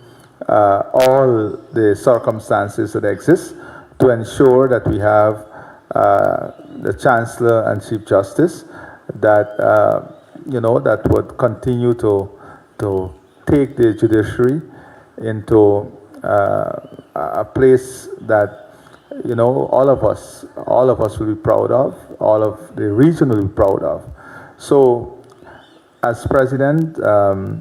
all the circumstances that exist to ensure that we have the Chancellor and Chief Justice that that would continue to take the judiciary into a place that all of us will be proud of, all of the region will be proud of. So, as President, the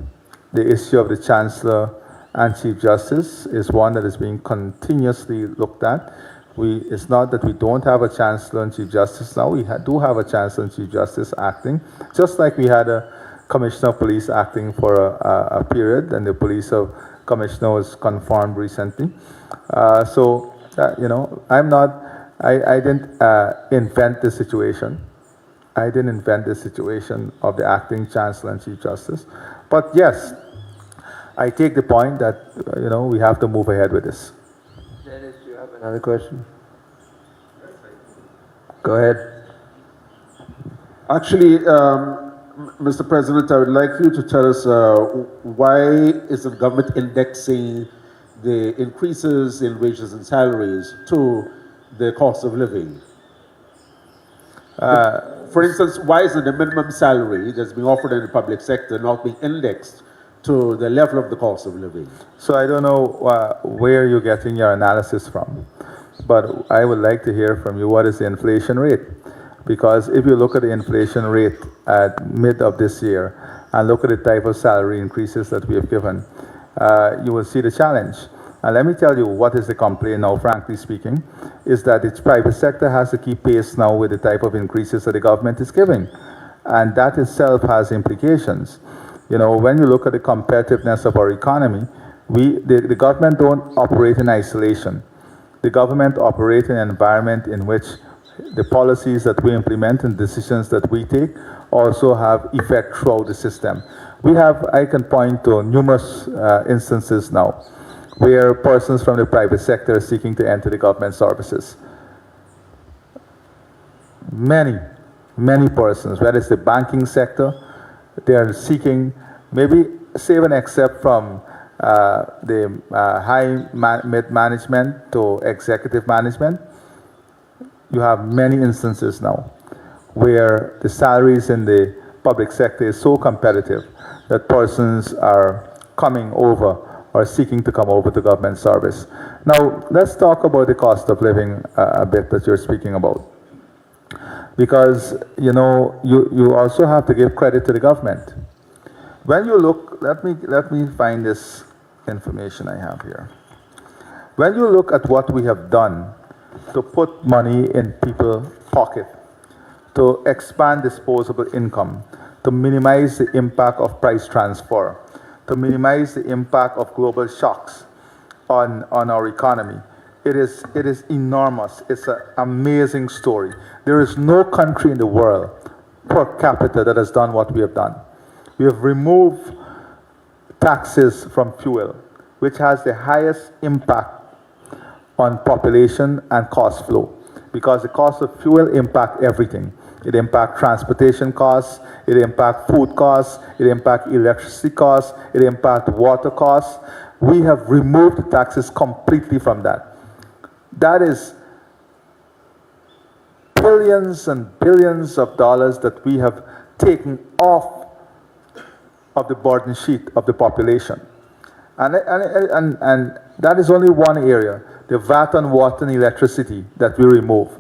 issue of the Chancellor and Chief Justice is one that is being continuously looked at. It's not that we don't have a Chancellor and Chief Justice now. We do have a Chancellor and Chief Justice acting, just like we had a Commissioner of Police acting for a period, and the police commissioner was confirmed recently. I didn't invent the situation. I didn't invent the situation of the acting Chancellor and Chief Justice. But yes, I take the point that, we have to move ahead with this. Another question? Go ahead. Actually, Mr. President, I would like you to tell us why is the government indexing the increases in wages and salaries to the cost of living? For instance, why is the minimum salary that's being offered in the public sector not being indexed to the level of the cost of living? So I don't know where you're getting your analysis from, but I would like to hear from you what is the inflation rate. Because if you look at the inflation rate at mid of this year and look at the type of salary increases that we have given, you will see the challenge. And let me tell you what is the complaint now, frankly speaking, is that its private sector has to keep pace now with the type of increases that the government is giving. And that itself has implications. You know, when you look at the competitiveness of our economy, the government don't operate in isolation. The government operates in an environment in which the policies that we implement and decisions that we take also have effect throughout the system. I can point to numerous instances now where persons from the private sector are seeking to enter the government services. Many persons, whether it's the banking sector, they are seeking, maybe save and except from the mid-management to executive management, you have many instances now where the salaries in the public sector is so competitive that persons are coming over or seeking to come over to government service. Now, let's talk about the cost of living a bit that you're speaking about. Because, you know, you also have to give credit to the government. When you look, let me find this information I have here. When you look at what we have done to put money in people's pocket, to expand disposable income, to minimize the impact of price transfer, to minimize the impact of global shocks on our economy. It is enormous. It's an amazing story. There is no country in the world per capita that has done what we have done. We have removed taxes from fuel, which has the highest impact on population and cost flow, because the cost of fuel impacts everything. It impacts transportation costs, it impacts food costs, it impacts electricity costs, it impacts water costs. We have removed the taxes completely from that. That is billions and billions of dollars that we have taken off of the burden sheet of the population. And that is only one area. The VAT on water and electricity that we remove.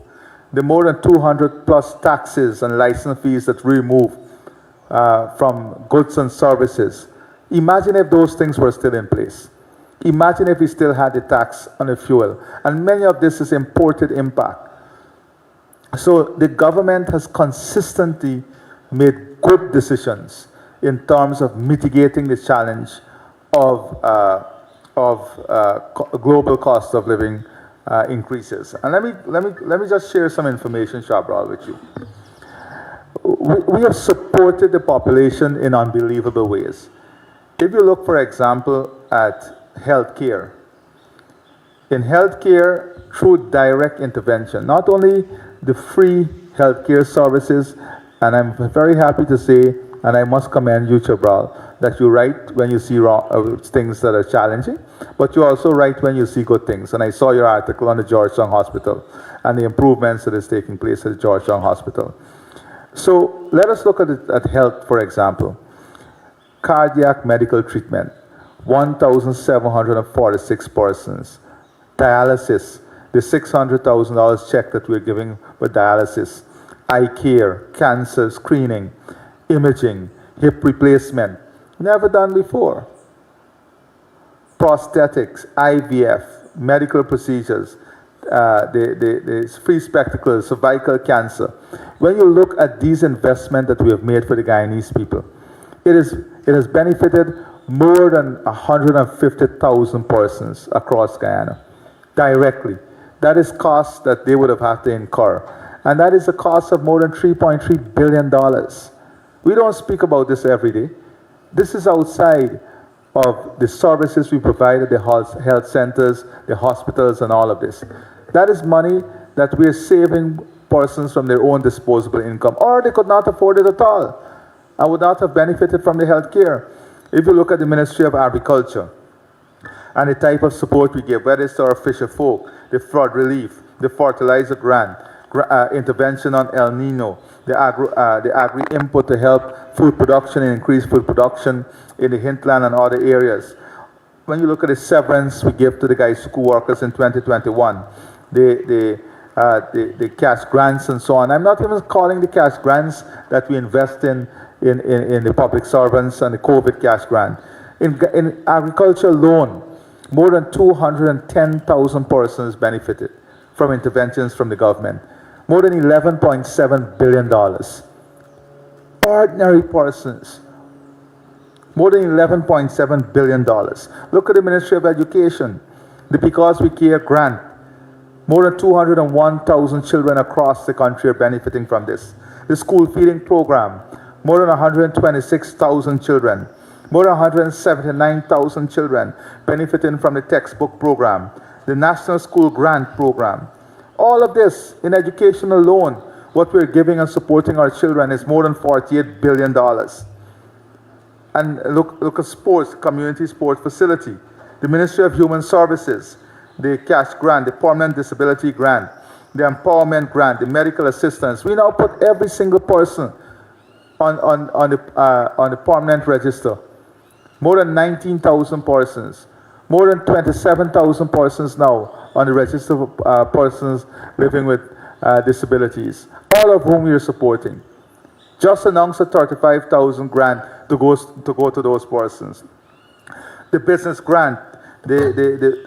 The more than 200 plus taxes and license fees that we remove from goods and services. Imagine if those things were still in place. Imagine if we still had the tax on the fuel. And many of this is imported impact. So the government has consistently made good decisions in terms of mitigating the challenge of global cost of living increases. And let me just share some information, Shabral, with you. We have supported the population in unbelievable ways. If you look, for example, at healthcare. In healthcare, through direct intervention, not only the free healthcare services, and I'm very happy to say, and I must commend you, Shabral, that you write when you see things that are challenging, but you also write when you see good things. And I saw your article on the Georgetown Hospital and the improvements that is taking place at the Georgetown Hospital. So let us look at health, for example. Cardiac medical treatment, 1,746 persons. Dialysis, the $600,000 check that we're giving for dialysis. Eye care, cancer screening, imaging, hip replacement, never done before. Prosthetics, IVF, medical procedures, the free spectacles, cervical cancer. When you look at these investments that we have made for the Guyanese people, it has benefited more than 150,000 persons across Guyana, directly. That is costs that they would have had to incur. And that is a cost of more than $3.3 billion. We don't speak about this every day. This is outside of the services we provide at the health centers, the hospitals, and all of this. That is money that we're saving persons from their own disposable income, or they could not afford it at all and would not have benefited from the health care. If you look at the Ministry of Agriculture and the type of support we give, whether it's to our fisher folk, the flood relief, the fertilizer grant, intervention on El Nino, the agri-input to help food production and increase food production in the hinterland and other areas. When you look at the severance we give to the guys, school workers in 2021, the cash grants and so on. I'm not even calling the cash grants that we invest in the public servants and the COVID cash grant. In agriculture alone, more than 210,000 persons benefited from interventions from the government. More than $11.7 billion. Ordinary persons. More than $11.7 billion. Look at the Ministry of Education, the Because We Care grant. More than 201,000 children across the country are benefiting from this. The school feeding program, more than 126,000 children. More than 179,000 children benefiting from the textbook program. The National School Grant Program. All of this in education alone, what we're giving and supporting our children is more than $48 billion. And look at sports, community sport facility, the Ministry of Human Services, the cash grant, the permanent disability grant, the empowerment grant, the medical assistance. We now put every single person on the permanent register. More than 19,000 persons. More than 27,000 persons now on the register of persons living with disabilities, all of whom we are supporting. Just announced a 35,000 grant to go to those persons. The business grant,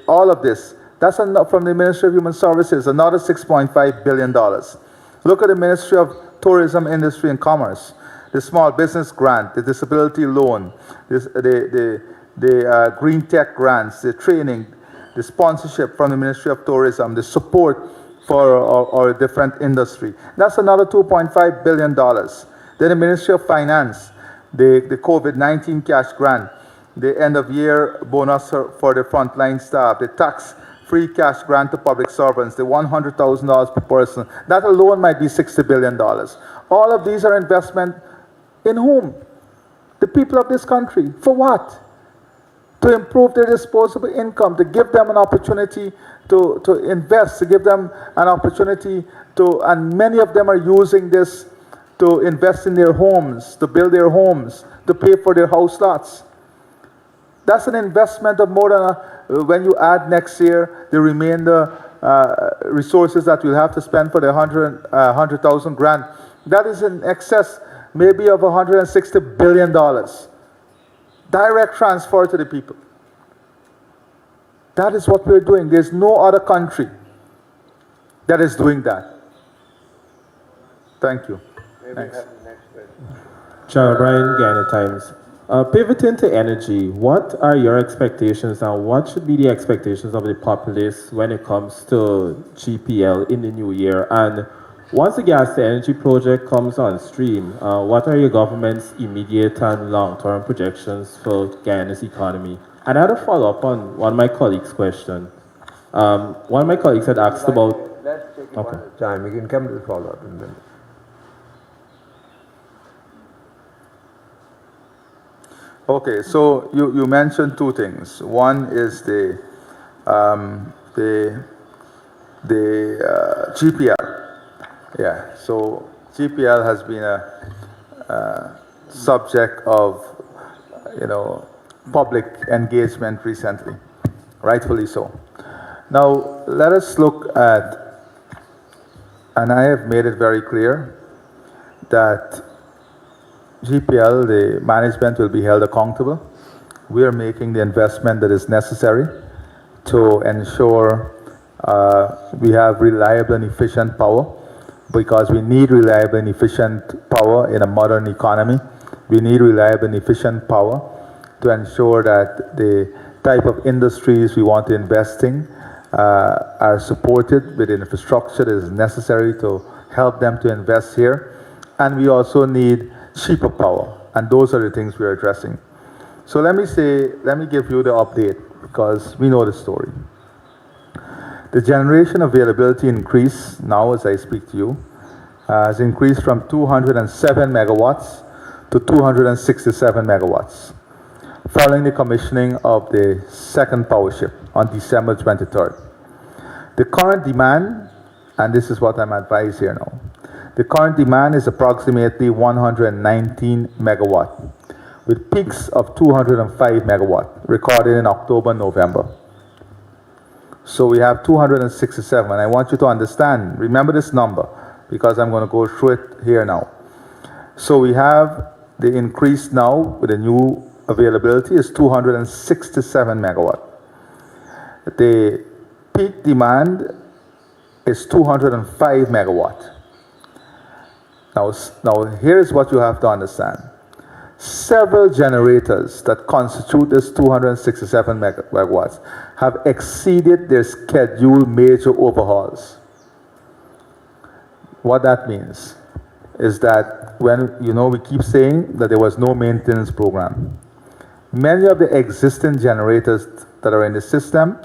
all of this, that's from the Ministry of Human Services, another $6.5 billion. Look at the Ministry of Tourism, Industry and Commerce, the small business grant, the disability loan, the green tech grants, the training, the sponsorship from the Ministry of Tourism, the support for our different industry. That's another $2.5 billion. Then the Ministry of Finance, the COVID-19 cash grant, the end of year bonus for the frontline staff, the tax-free cash grant to public servants, the $100,000 per person. That alone might be $60 billion. All of these are investment in whom? The people of this country. For what? To improve their disposable income, to give them an opportunity to invest, to give them an opportunity to, and many of them are using this to invest in their homes, to build their homes, to pay for their house lots. That's an investment of more than, when you add next year, the remainder resources that we'll have to spend for the 100,000 grant, that is in excess maybe of $160 billion. Direct transfer to the people. That is what we're doing. There's no other country that is doing that. Thank you. Thanks. Chair Brian, Guyana Times. Pivoting to energy, what are your expectations and what should be the expectations of the populace when it comes to GPL in the new year? And once the gas to energy project comes on stream, what are your government's immediate and long-term projections for Guyana's economy? And I had a follow-up on one of my colleagues' question. One of my colleagues had asked about... Let's take it one at a time. We can come to the follow-up in a minute. Okay, so you mentioned two things. One is the GPL. Yeah, so GPL has been a subject of, public engagement recently, rightfully so. Now, let us look at, and I have made it very clear that GPL, the management will be held accountable. We are making the investment that is necessary to ensure we have reliable and efficient power, because we need reliable and efficient power in a modern economy. We need reliable and efficient power to ensure that the type of industries we want to invest in are supported with infrastructure that is necessary to help them to invest here. And we also need cheaper power, and those are the things we're addressing. So let me give you the update because we know the story. The generation availability increase now as I speak to you has increased from 207 megawatts to 267 megawatts following the commissioning of the second power ship on December 23rd. The current demand, and this is what I'm advised here now, the current demand is approximately 119 megawatt, with peaks of 205 megawatt recorded in October, November. So we have 267. I want you to understand, remember this number, because I'm going to go through it here now. So we have the increase now with the new availability is 267 megawatt. The peak demand is 205 megawatt. Now here's what you have to understand. Several generators that constitute this 267 megawatts have exceeded their scheduled major overhauls. What that means is that when, we keep saying that there was no maintenance program. Many of the existing generators that are in the system,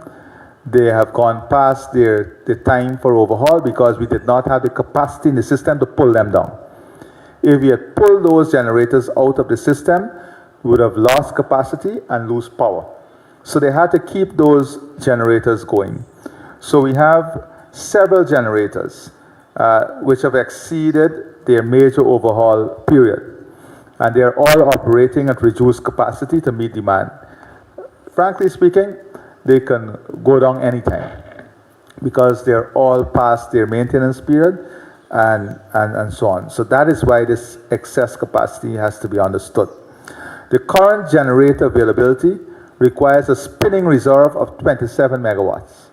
they have gone past the time for overhaul because we did not have the capacity in the system to pull them down. If we had pulled those generators out of the system, we would have lost capacity and lose power. So they had to keep those generators going. So we have several generators which have exceeded their major overhaul period. And they're all operating at reduced capacity to meet demand. Frankly speaking, they can go down anytime because they're all past their maintenance period and so on. So that is why this excess capacity has to be understood. The current generator availability requires a spinning reserve of 27 megawatts.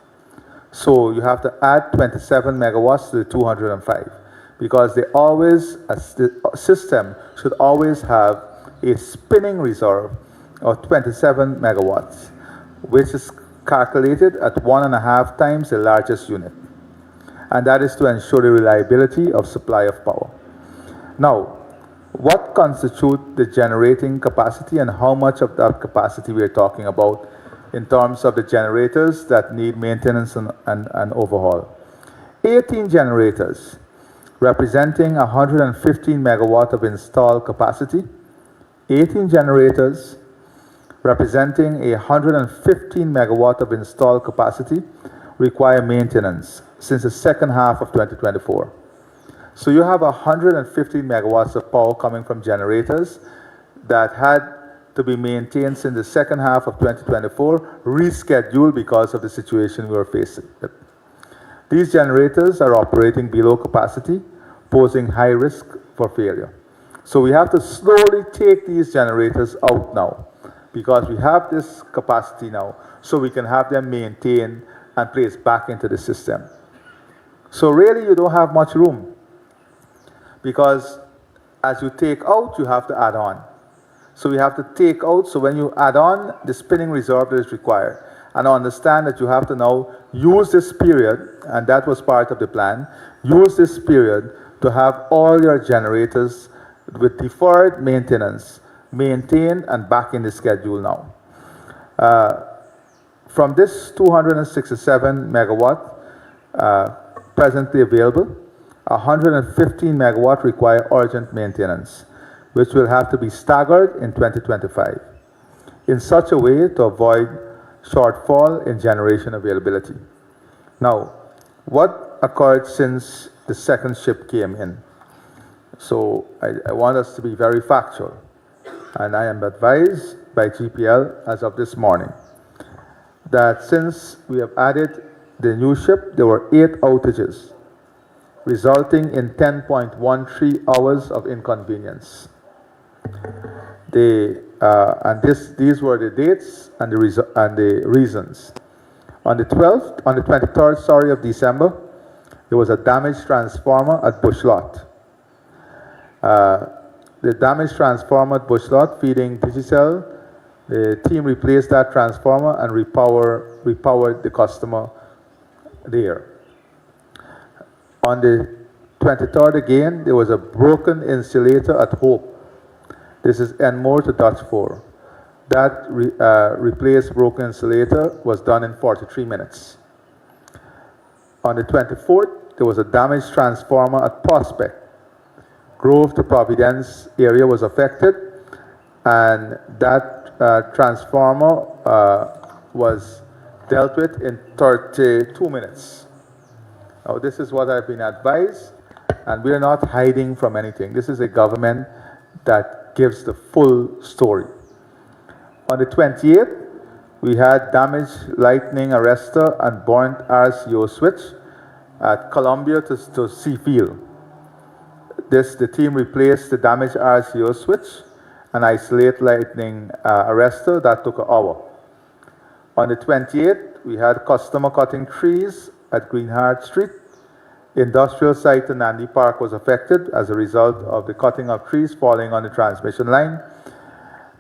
So you have to add 27 megawatts to the 205 because the system should always have a spinning reserve of 27 megawatts, which is calculated at 1.5 times the largest unit. And that is to ensure the reliability of supply of power. Now, what constitutes the generating capacity and how much of that capacity we are talking about in terms of the generators that need maintenance and overhaul? 18 generators representing 115 megawatt of installed capacity. 18 generators representing 115 megawatt of installed capacity require maintenance since the second half of 2024. So you have 150 megawatts of power coming from generators that had to be maintained since the second half of 2024, rescheduled because of the situation we were facing. These generators are operating below capacity, posing high risk for failure. So we have to slowly take these generators out now because we have this capacity now, so we can have them maintained and placed back into the system. So really you don't have much room because as you take out, you have to add on. So we have to take out, so when you add on, the spinning reserve that is required. And understand that you have to now use this period, and that was part of the plan, use this period to have all your generators with deferred maintenance maintained and back in the schedule now. From this 267 megawatt presently available, 115 megawatt require urgent maintenance, which will have to be staggered in 2025 in such a way to avoid shortfall in generation availability. Now, what occurred since the second ship came in? So I want us to be very factual, and I am advised by GPL as of this morning that since we have added the new ship, there were 8 outages, resulting in 10.13 hours of inconvenience. These were the dates and the reasons. On the 23rd of December, there was a damaged transformer at Bush Lot. The damaged transformer at Bush Lot feeding Judicial, the team replaced that transformer and repowered the customer there. On the 23rd again, there was a broken insulator at Hope. This is Enmore to Dutch 4. That replaced broken insulator was done in 43 minutes. On the 24th, there was a damaged transformer at Prospect. Grove to Providence area was affected, and that transformer was dealt with in 32 minutes. Now, this is what I've been advised, and we are not hiding from anything. This is a government that gives the full story. On the 28th, we had damaged lightning arrestor and burnt RCO switch at Columbia to Seafield. The team replaced the damaged RCO switch and isolate lightning arrestor. That took an hour. On the 28th, we had customer cutting trees at Greenheart Street. Industrial site in Nandi Park was affected as a result of the cutting of trees falling on the transmission line.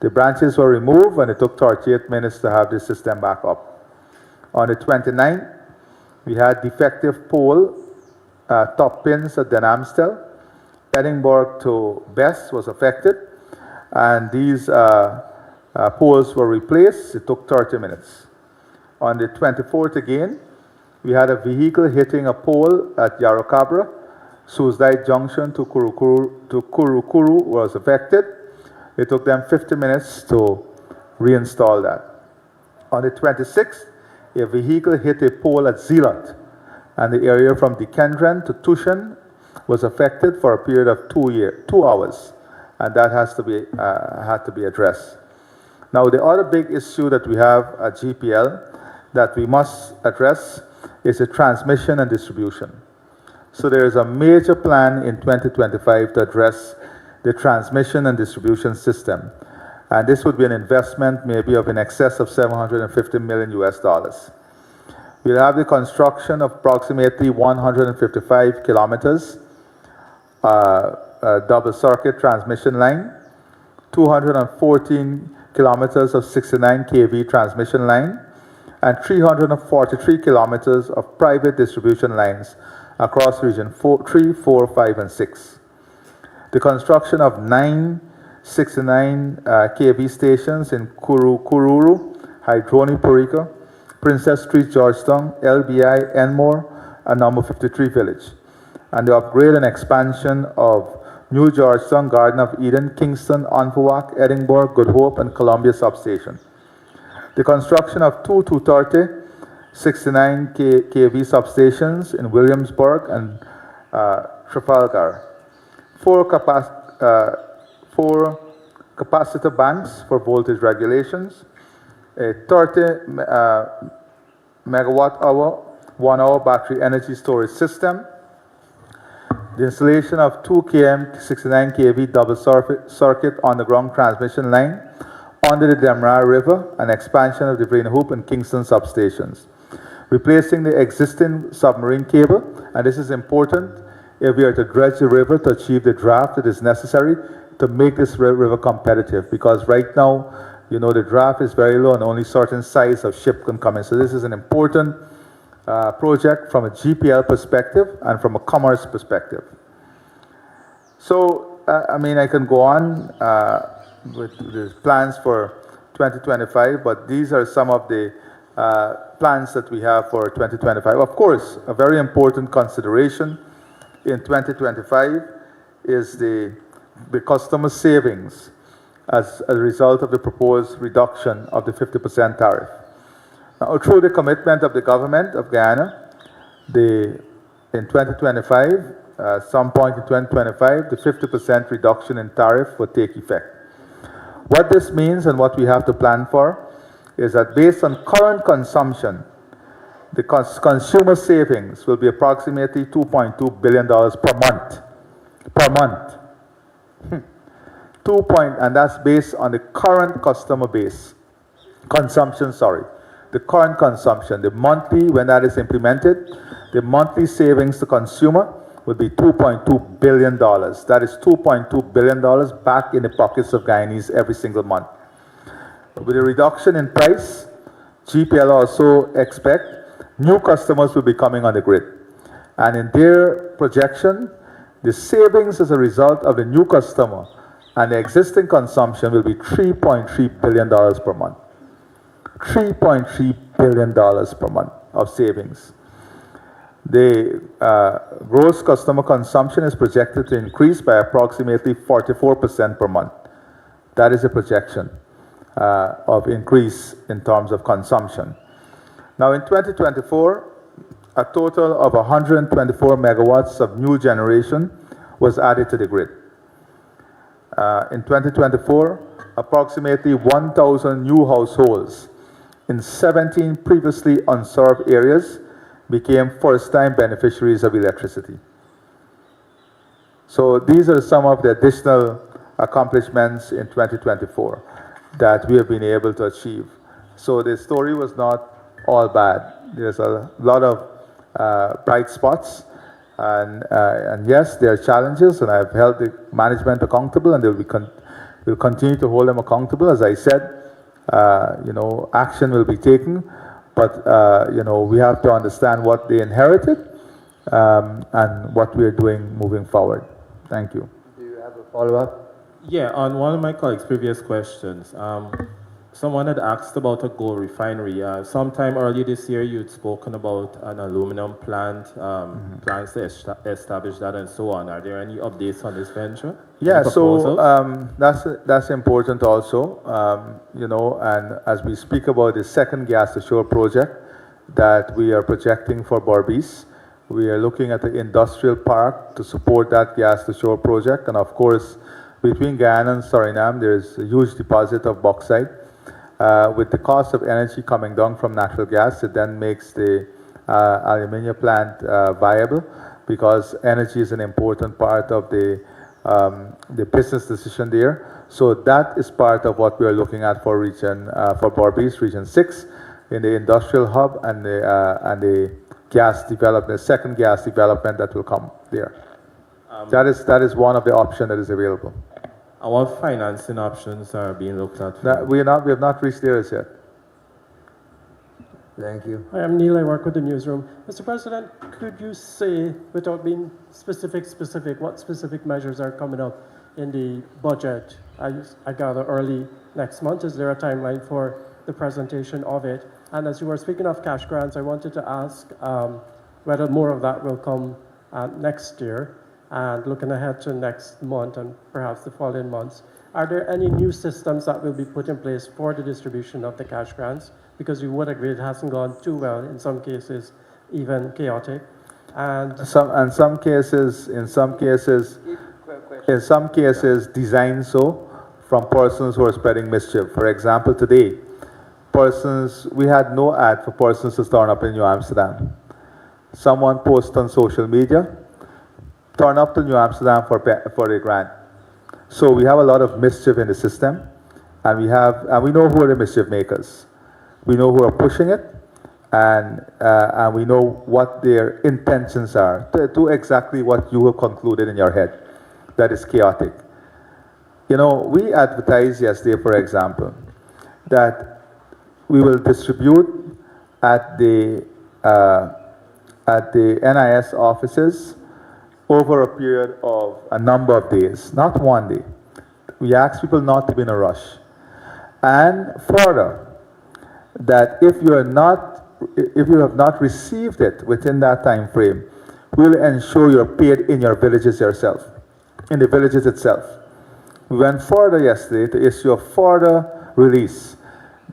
The branches were removed, and it took 38 minutes to have the system back up. On the 29th, we had defective pole top pins at Den Amstel. Edinburgh to Best was affected, and these poles were replaced. It took 30 minutes. On the 24th again, we had a vehicle hitting a pole at Yarrowcabra. Suzdai Junction to Kurukuru was affected. It took them 50 minutes to reinstall that. On the 26th, a vehicle hit a pole at Zealot, and the area from Dekendran to Tushan was affected for a period of 2 hours, and that had to be addressed. Now, the other big issue that we have at GPL that we must address is the transmission and distribution. So there is a major plan in 2025 to address the transmission and distribution system. And this would be an investment maybe of in excess of $750 million US. We'll have the construction of approximately 155 kilometers double circuit transmission line, 214 kilometers of 69 kV transmission line, and 343 kilometers of private distribution lines across region 3, 4, 5, and 6. The construction of 9 69 kV stations in Kururu, Hydroni, Purika, Princess Street, Georgetown, LBI, Enmore, and number 53 Village. And the upgrade and expansion of New Georgetown, Garden of Eden, Kingston, Onfuwak, Edinburgh, Good Hope, and Columbia substation. The construction of 230 69 kV substations in Williamsburg and Trafalgar. 4 capacitor banks for voltage regulations. A 30 megawatt hour, 1 hour battery energy storage system. The installation of 2 km 69 kV double circuit underground transmission line under the Demra River and expansion of the Brain Hoop and Kingston substations. Replacing the existing submarine cable, and this is important if we are to dredge the river to achieve the draft that is necessary to make this river competitive, because right now, you know, the draft is very low and only certain size of ship can come in. So this is an important project from a GPL perspective and from a commerce perspective. So, I mean, I can go on with the plans for 2025, but these are some of the plans that we have for 2025. Of course, a very important consideration in 2025 is the customer savings as a result of the proposed reduction of the 50% tariff. Now, through the commitment of the government of Guyana, in 2025, some point in 2025, the 50% reduction in tariff will take effect. What this means and what we have to plan for is that based on current consumption, the consumer savings will be approximately $2.2 billion per month. Per month. And that's based on the current customer base. Consumption, sorry. The current consumption. The monthly, when that is implemented, the monthly savings to consumer would be $2.2 billion. That is $2.2 billion back in the pockets of Guyanese every single month. With a reduction in price, GPL also expect new customers will be coming on the grid. And in their projection, the savings as a result of the new customer And the existing consumption will be $3.3 billion per month. $3.3 billion per month of savings. The gross customer consumption is projected to increase by approximately 44% per month. That is a projection of increase in terms of consumption. Now in 2024, a total of 124 megawatts of new generation was added to the grid. In 2024, approximately 1,000 new households in 17 previously unserved areas became first-time beneficiaries of electricity. So these are some of the additional accomplishments in 2024 that we have been able to achieve. So the story was not all bad. There's a lot of bright spots, and yes, there are challenges, and I've held the management accountable, and we'll continue to hold them accountable. As I said, action will be taken, but we have to understand what they inherited and what we're doing moving forward. Thank you. Do you have a follow-up? Yeah, on one of my colleagues' previous questions, someone had asked about a gold refinery. Sometime earlier this year, you'd spoken about an aluminum plant, plans to establish that and so on. Are there any updates on this venture? Yeah, so that's important also, and as we speak about the second gas to shore project that we are projecting for Berbice, we are looking at the industrial park to support that gas to shore project, and of course, between Guyana and Suriname, there is a huge deposit of bauxite. With the cost of energy coming down from natural gas, it then makes the aluminium plant viable, because energy is an important part of the business decision there. So that is part of what we are looking at for Berbice, Region 6, in the industrial hub and the gas development, second gas development that will come there. That is one of the options that is available. And what financing options are being looked at? We have not reached there as yet. Thank you. Hi, I'm Neil. I work with the newsroom. Mr. President, could you say, without being specific, what specific measures are coming up in the budget? I gather early next month. Is there a timeline for the presentation of it? And as you were speaking of cash grants, I wanted to ask whether more of that will come next year. And looking ahead to next month and perhaps the following months, are there any new systems that will be put in place for the distribution of the cash grants? Because you would agree it hasn't gone too well, in some cases, even chaotic. And in some cases, designed so from persons who are spreading mischief. For example, today, we had no ad for persons to turn up in New Amsterdam. Someone posted on social media, turn up to New Amsterdam for a grant. So we have a lot of mischief in the system, and we know who are the mischief makers. We know who are pushing it, and we know what their intentions are to do exactly what you have concluded in your head. That is chaotic. We advertised yesterday, for example, that we will distribute at the NIS offices over a period of a number of days, not one day. We ask people not to be in a rush. And further, that if you have not received it within that time frame, we'll ensure you're paid in your villages yourself, in the villages itself. We went further yesterday to issue a further release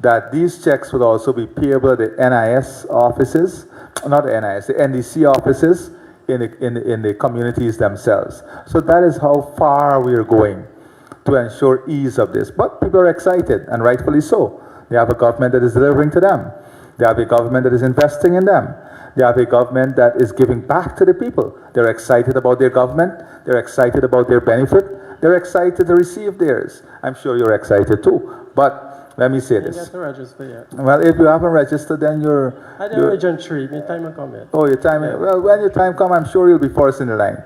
that these checks would also be payable at the NIS offices, not the NIS, the NDC offices, in the communities themselves. So that is how far we are going to ensure ease of this. But people are excited, and rightfully so. They have a government that is delivering to them. They have a government that is investing in them. They have a government that is giving back to the people. They're excited about their government. They're excited about their benefit. They're excited to receive theirs. I'm sure you're excited too. But let me say this. You have to register yet. Well, if you haven't registered, then you're... I didn't Region 3. My time will come yet. Oh, your time... Yeah. Well, when your time comes, I'm sure you'll be first in the line.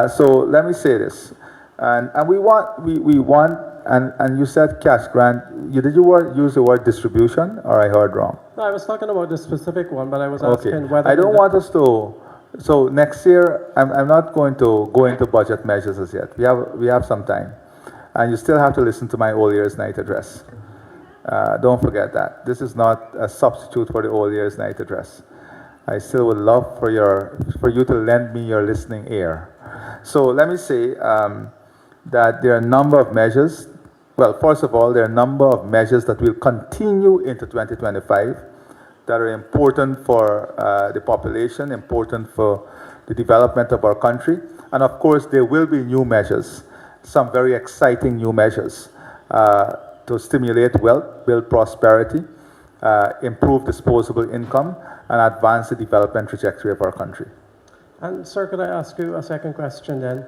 So let me say this. And we want, and you said cash grant. Did you use the word distribution, or I heard wrong? No, I was talking about the specific one, but I was asking whether... I don't want us to... So next year, I'm not going to go into budget measures as yet. We have some time. And you still have to listen to my All Years Night address. Don't forget that. This is not a substitute for the All Years Night address. I still would love for you to lend me your listening ear. So let me say that there are a number of measures. Well, first of all, there are a number of measures that will continue into 2025 that are important for the population, important for the development of our country. And of course, there will be new measures, some very exciting new measures to stimulate wealth, build prosperity, improve disposable income, and advance the development trajectory of our country. And sir, could I ask you a second question then?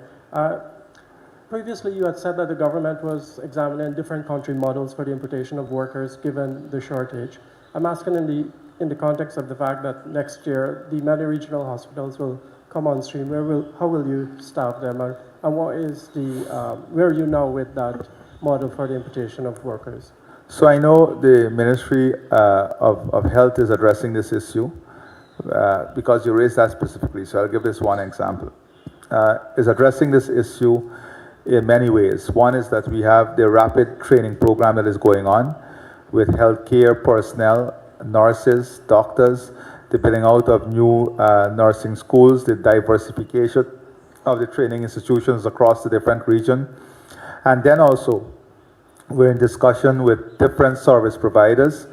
Previously, you had said that the government was examining different country models for the importation of workers given the shortage. I'm asking in the context of the fact that next year, the many regional hospitals will come on stream. How will you staff them? And what is where are you now with that model for the importation of workers? So I know the Ministry of Health is addressing this issue because you raised that specifically. So I'll give this one example. Is addressing this issue in many ways. One is that we have the rapid training program that is going on with healthcare personnel, nurses, doctors, the building out of new nursing schools, the diversification of the training institutions across the different regions. And then also, we're in discussion with different service providers,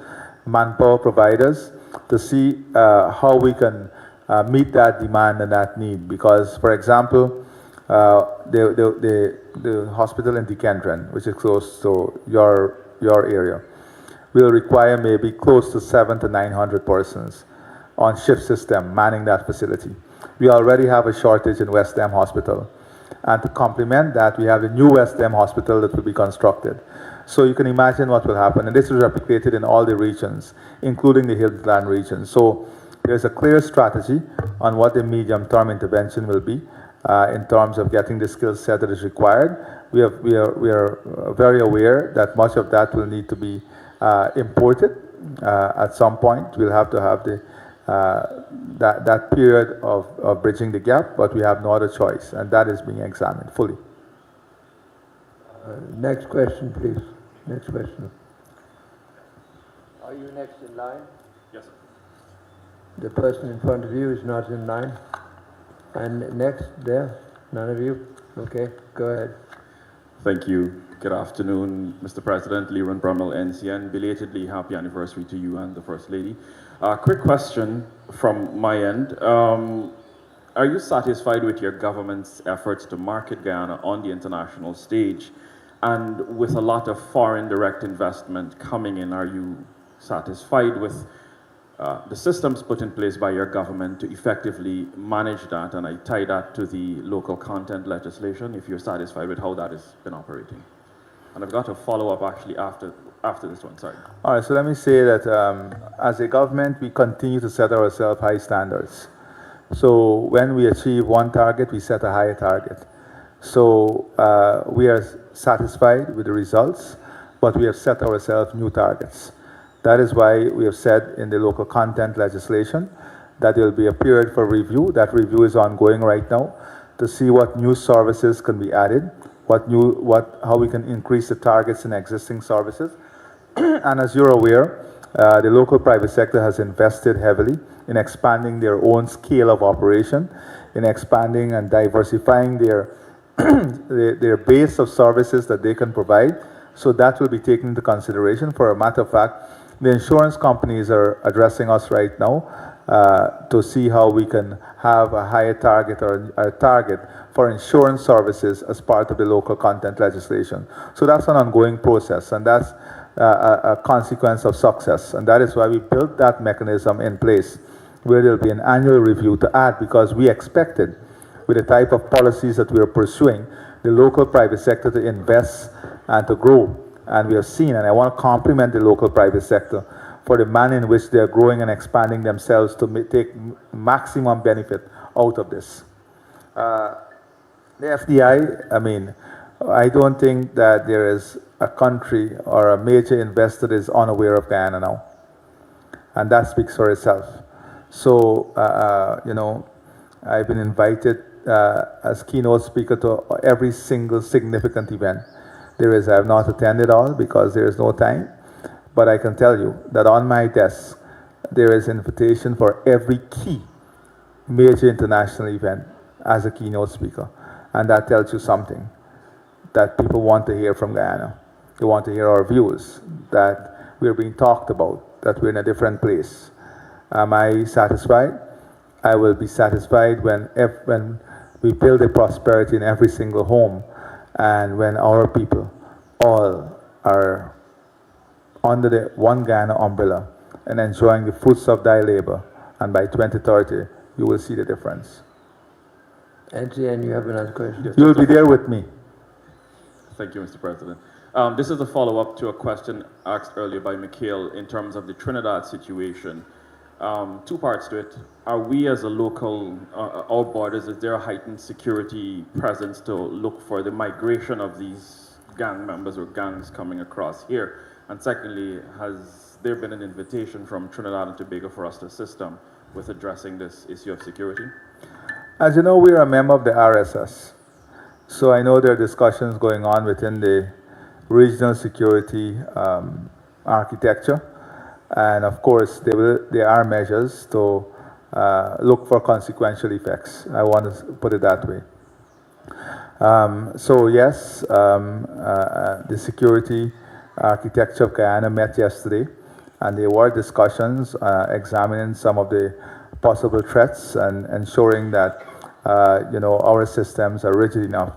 manpower providers, to see how we can meet that demand and that need. Because, for example, the hospital in Dekendren, which is close to your area, will require maybe close to 700 to 900 persons on shift system manning that facility. We already have a shortage in West End Hospital. And to complement that, we have a new West End Hospital that will be constructed. So you can imagine what will happen. And this is replicated in all the regions, including the Hilldland region. So there's a clear strategy on what the medium-term intervention will be in terms of getting the skill set that is required. We are very aware that much of that will need to be imported at some point. We'll have to have that period of bridging the gap, but we have no other choice, and that is being examined fully. Next question, please. Next question. Are you next in line? Yes, sir. The person in front of you is not in line. And next, there? None of you? Okay, go ahead. Thank you. Good afternoon, Mr. President, Liron Brummel, NCN. Belatedly happy anniversary to you and the First Lady. Quick question from my end. Are you satisfied with your government's efforts to market Guyana on the international stage? And with a lot of foreign direct investment coming in, are you satisfied with the systems put in place by your government to effectively manage that? And I tie that to the local content legislation, if you're satisfied with how that has been operating. And I've got a follow-up actually after this one, sorry. All right, so let me say that as a government, we continue to set ourselves high standards. So when we achieve one target, we set a higher target. So we are satisfied with the results, but we have set ourselves new targets. That is why we have said in the local content legislation that there will be a period for review. That review is ongoing right now to see what new services can be added, how we can increase the targets in existing services. And as you're aware, the local private sector has invested heavily in expanding their own scale of operation, in expanding and diversifying their base of services that they can provide. So that will be taken into consideration. For a matter of fact, the insurance companies are addressing us right now to see how we can have a higher target or a target for insurance services as part of the local content legislation. So that's an ongoing process, and that's a consequence of success. And that is why we built that mechanism in place, where there will be an annual review to add, because we expected, with the type of policies that we are pursuing, the local private sector to invest and to grow. And we have seen, and I want to compliment the local private sector for the manner in which they are growing and expanding themselves to take maximum benefit out of this. The FDI, I mean, I don't think that there is a country or a major investor that is unaware of Guyana now. And that speaks for itself. So, you know, I've been invited as keynote speaker to every single significant event I have not attended all because there is no time, but I can tell you that on my desk, there is invitation for every key major international event as a keynote speaker. And that tells you something, that people want to hear from Guyana. They want to hear our views, that we're being talked about, that we're in a different place. Am I satisfied? I will be satisfied when we build a prosperity in every single home, and when our people all are under the One Guyana umbrella and enjoying the fruits of thy labor. And by 2030, you will see the difference. NCN, you have another question? You will be there with me. Thank you, Mr. President. This is a follow-up to a question asked earlier by Mikhail in terms of the Trinidad situation. Two parts to it. Are we as a local, our borders, is there a heightened security presence to look for the migration of these gang members or gangs coming across here? And secondly, has there been an invitation from Trinidad and Tobago for us to assist them with addressing this issue of security? As you know, we are a member of the RSS. So I know there are discussions going on within the regional security architecture. And of course, there are measures to look for consequential effects. I want to put it that way. So yes, the security architecture of Guyana met yesterday, and there were discussions examining some of the possible threats and ensuring that our systems are rigid enough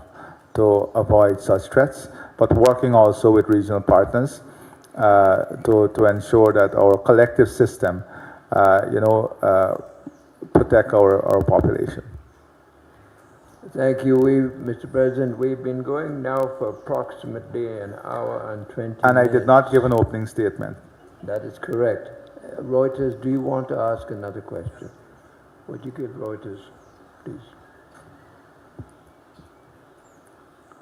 to avoid such threats, but working also with regional partners to ensure that our collective system, protect our population. Thank you. Mr. President, we've been going now for approximately an hour and 20 minutes. And I did not give an opening statement. That is correct. Reuters, do you want to ask another question? Would you give Reuters, please?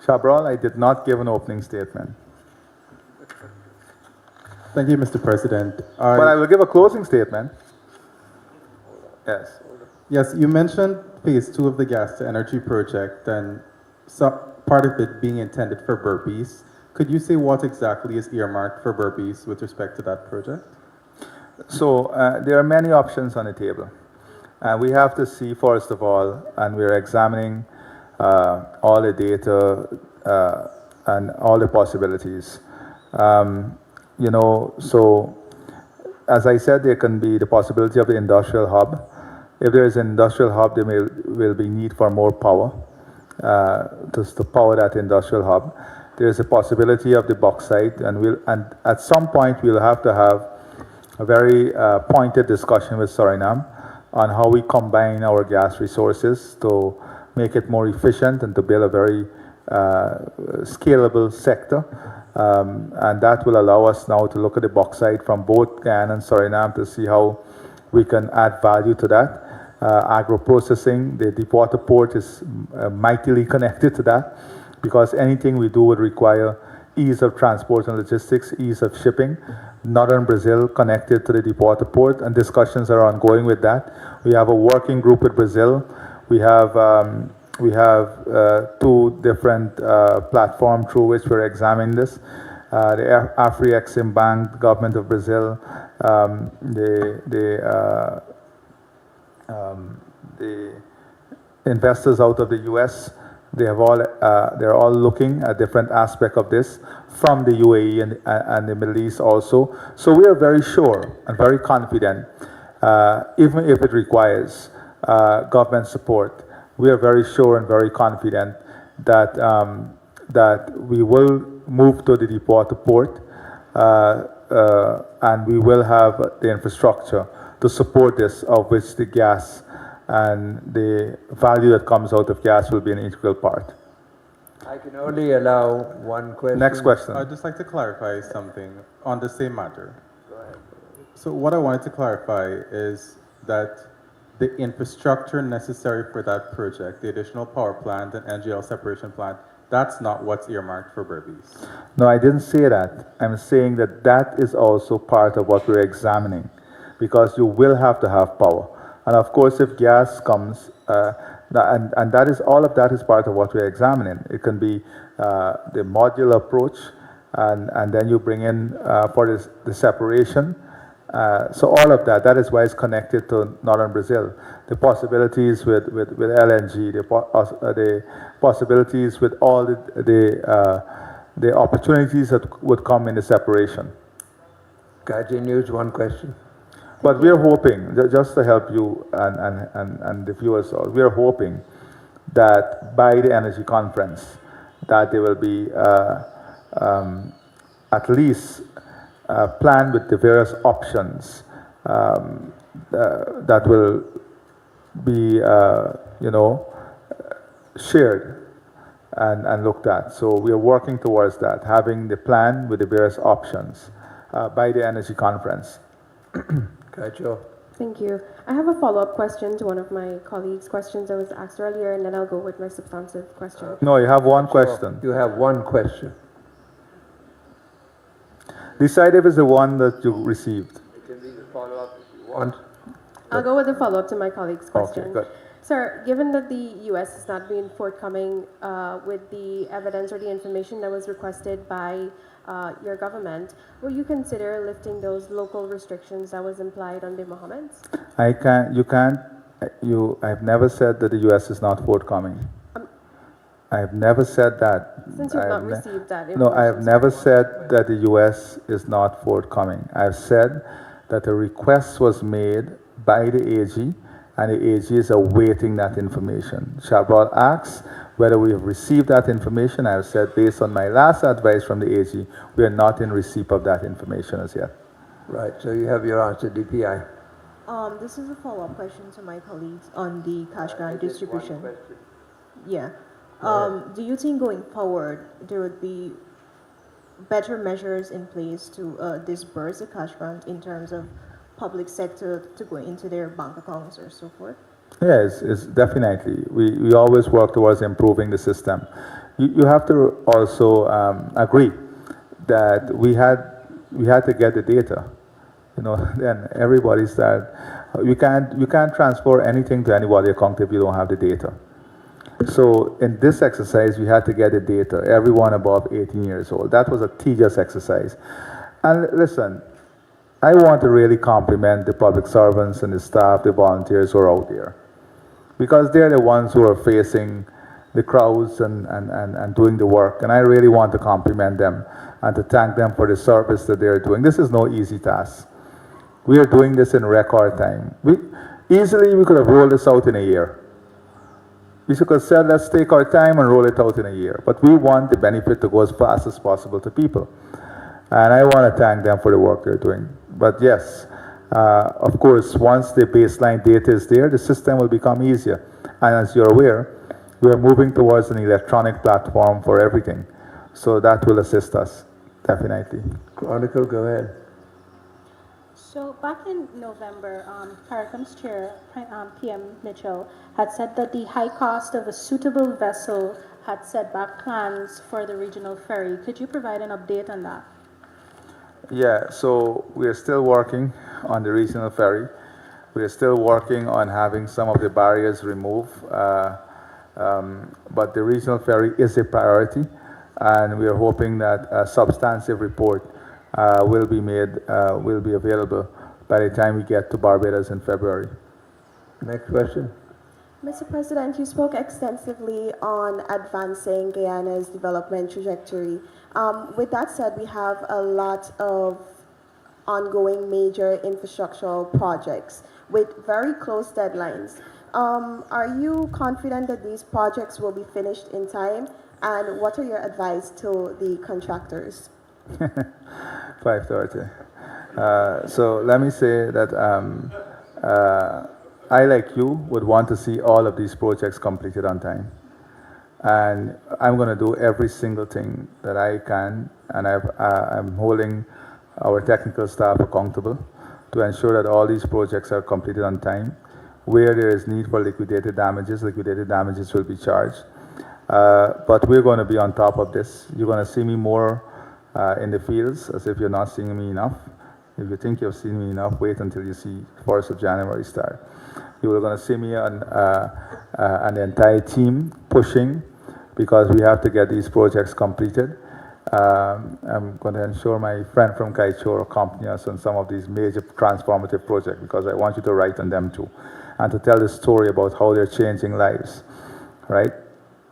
Shabral, I did not give an opening statement. Thank you, Mr. President. But I will give a closing statement. Yes. Yes, you mentioned phase 2 of the gas to energy project and some part of it being intended for Berbice. Could you say what exactly is earmarked for Berbice with respect to that project? So there are many options on the table. We have to see, first of all, and we're examining all the data and all the possibilities. So as I said, there can be the possibility of the industrial hub. If there is an industrial hub, there will be need for more power to power that industrial hub. There is a possibility of the bauxite, and at some point we'll have to have a very pointed discussion with Suriname on how we combine our gas resources to make it more efficient and to build a very scalable sector. And that will allow us now to look at the bauxite from both Guyana and Suriname to see how we can add value to that. Agro-processing, the deepwater port is mightily connected to that, because anything we do would require ease of transport and logistics, ease of shipping. Northern Brazil connected to the deepwater port, and discussions are ongoing with that. We have a working group with Brazil. We have 2 different platforms through which we're examining this. The Afri-Exim Bank, the government of Brazil, the investors out of the US, they're all looking at different aspects of this from the UAE and the Middle East also. So we are very sure and very confident, even if it requires government support, we are very sure and very confident that that we will move to the deepwater port and we will have the infrastructure to support this, of which the gas and the value that comes out of gas will be an integral part. I can only allow one question. Next question. I'd just like to clarify something on the same matter. Go ahead. So what I wanted to clarify is that the infrastructure necessary for that project, the additional power plant and NGL separation plant, that's not what's earmarked for Berbice. No, I didn't say that. I'm saying that that is also part of what we're examining, because you will have to have power. And of course, if gas comes, And that is, all of that is part of what we're examining. It can be the modular approach, and then you bring in for the separation. So all of that is why it's connected to northern Brazil. The possibilities with LNG, the possibilities with all the opportunities that would come in the separation. Continues, one question. But we're hoping, just to help you and the viewers, we're hoping that by the energy conference, that there will be at least a plan with the various options that will be, shared and looked at. So we are working towards that, having the plan with the various options by the energy conference. Thank you. I have a follow-up question to one of my colleagues' questions that was asked earlier, and then I'll go with my substantive question. No, you have one question. You have one question. Decide if it's the one that you received. It can be the follow-up if you want. I'll go with the follow-up to my colleague's question. Okay, good. Sir, given that the U.S. has not been forthcoming with the evidence or the information that was requested by your government, will you consider lifting those local restrictions that was implied on the Mohammeds? I've never said that the U.S. is not forthcoming. I've never said that. Since you've not received that information. No, I have never said that the U.S. is not forthcoming. I've said that a request was made by the AG, and the AG is awaiting that information. Chabral asks whether we have received that information. I have said, based on my last advice from the AG, we are not in receipt of that information as yet. Right, so you have your answer, DPI. This is a follow-up question to my colleagues on the cash grant distribution. Yeah. Do you think going forward there would be better measures in place to disburse the cash grant in terms of public sector to go into their bank accounts or so forth? Yes, it's definitely. We always work towards improving the system. You have to also agree that we had to get the data. Then everybody started. You can't transfer anything to anybody account if you don't have the data. So in this exercise, we had to get the data, everyone above 18 years old. That was a tedious exercise. And listen, I want to really compliment the public servants and the staff, the volunteers who are out there. Because they're the ones who are facing the crowds and doing the work. And I really want to compliment them and to thank them for the service that they're doing. This is no easy task. We are doing this in record time. Easily we could have rolled this out in a year. We could have said, let's take our time and roll it out in a year. But we want the benefit to go as fast as possible to people. And I want to thank them for the work they're doing. But yes, of course, once the baseline data is there, the system will become easier. And as you're aware, we are moving towards an electronic platform for everything. So that will assist us, definitely. Chronicle, go ahead. So back in November, CARICOM's chair, PM Mitchell, had said that the high cost of a suitable vessel had set back plans for the regional ferry. Could you provide an update on that? Yeah, so we are still working on the regional ferry. We are still working on having some of the barriers removed. But the regional ferry is a priority, and we are hoping that a substantive report will be available by the time we get to Barbados in February. Next question. Mr. President, you spoke extensively on advancing Guyana's development trajectory. With that said, we have a lot of ongoing major infrastructural projects with very close deadlines. Are you confident that these projects will be finished in time? And what are your advice to the contractors? 5:30. So let me say that I, like you, would want to see all of these projects completed on time. And I'm going to do every single thing that I can, and I'm holding our technical staff accountable to ensure that all these projects are completed on time. Where there is need for liquidated damages will be charged. But we're going to be on top of this. You're going to see me more in the fields, as if you're not seeing me enough. If you think you've seen me enough, wait until you see 1st of January start. You are going to see me and the entire team pushing because we have to get these projects completed. I'm going to ensure my friend from Kaichor accompany us on some of these major transformative projects because I want you to write on them too and to tell the story about how they're changing lives, right?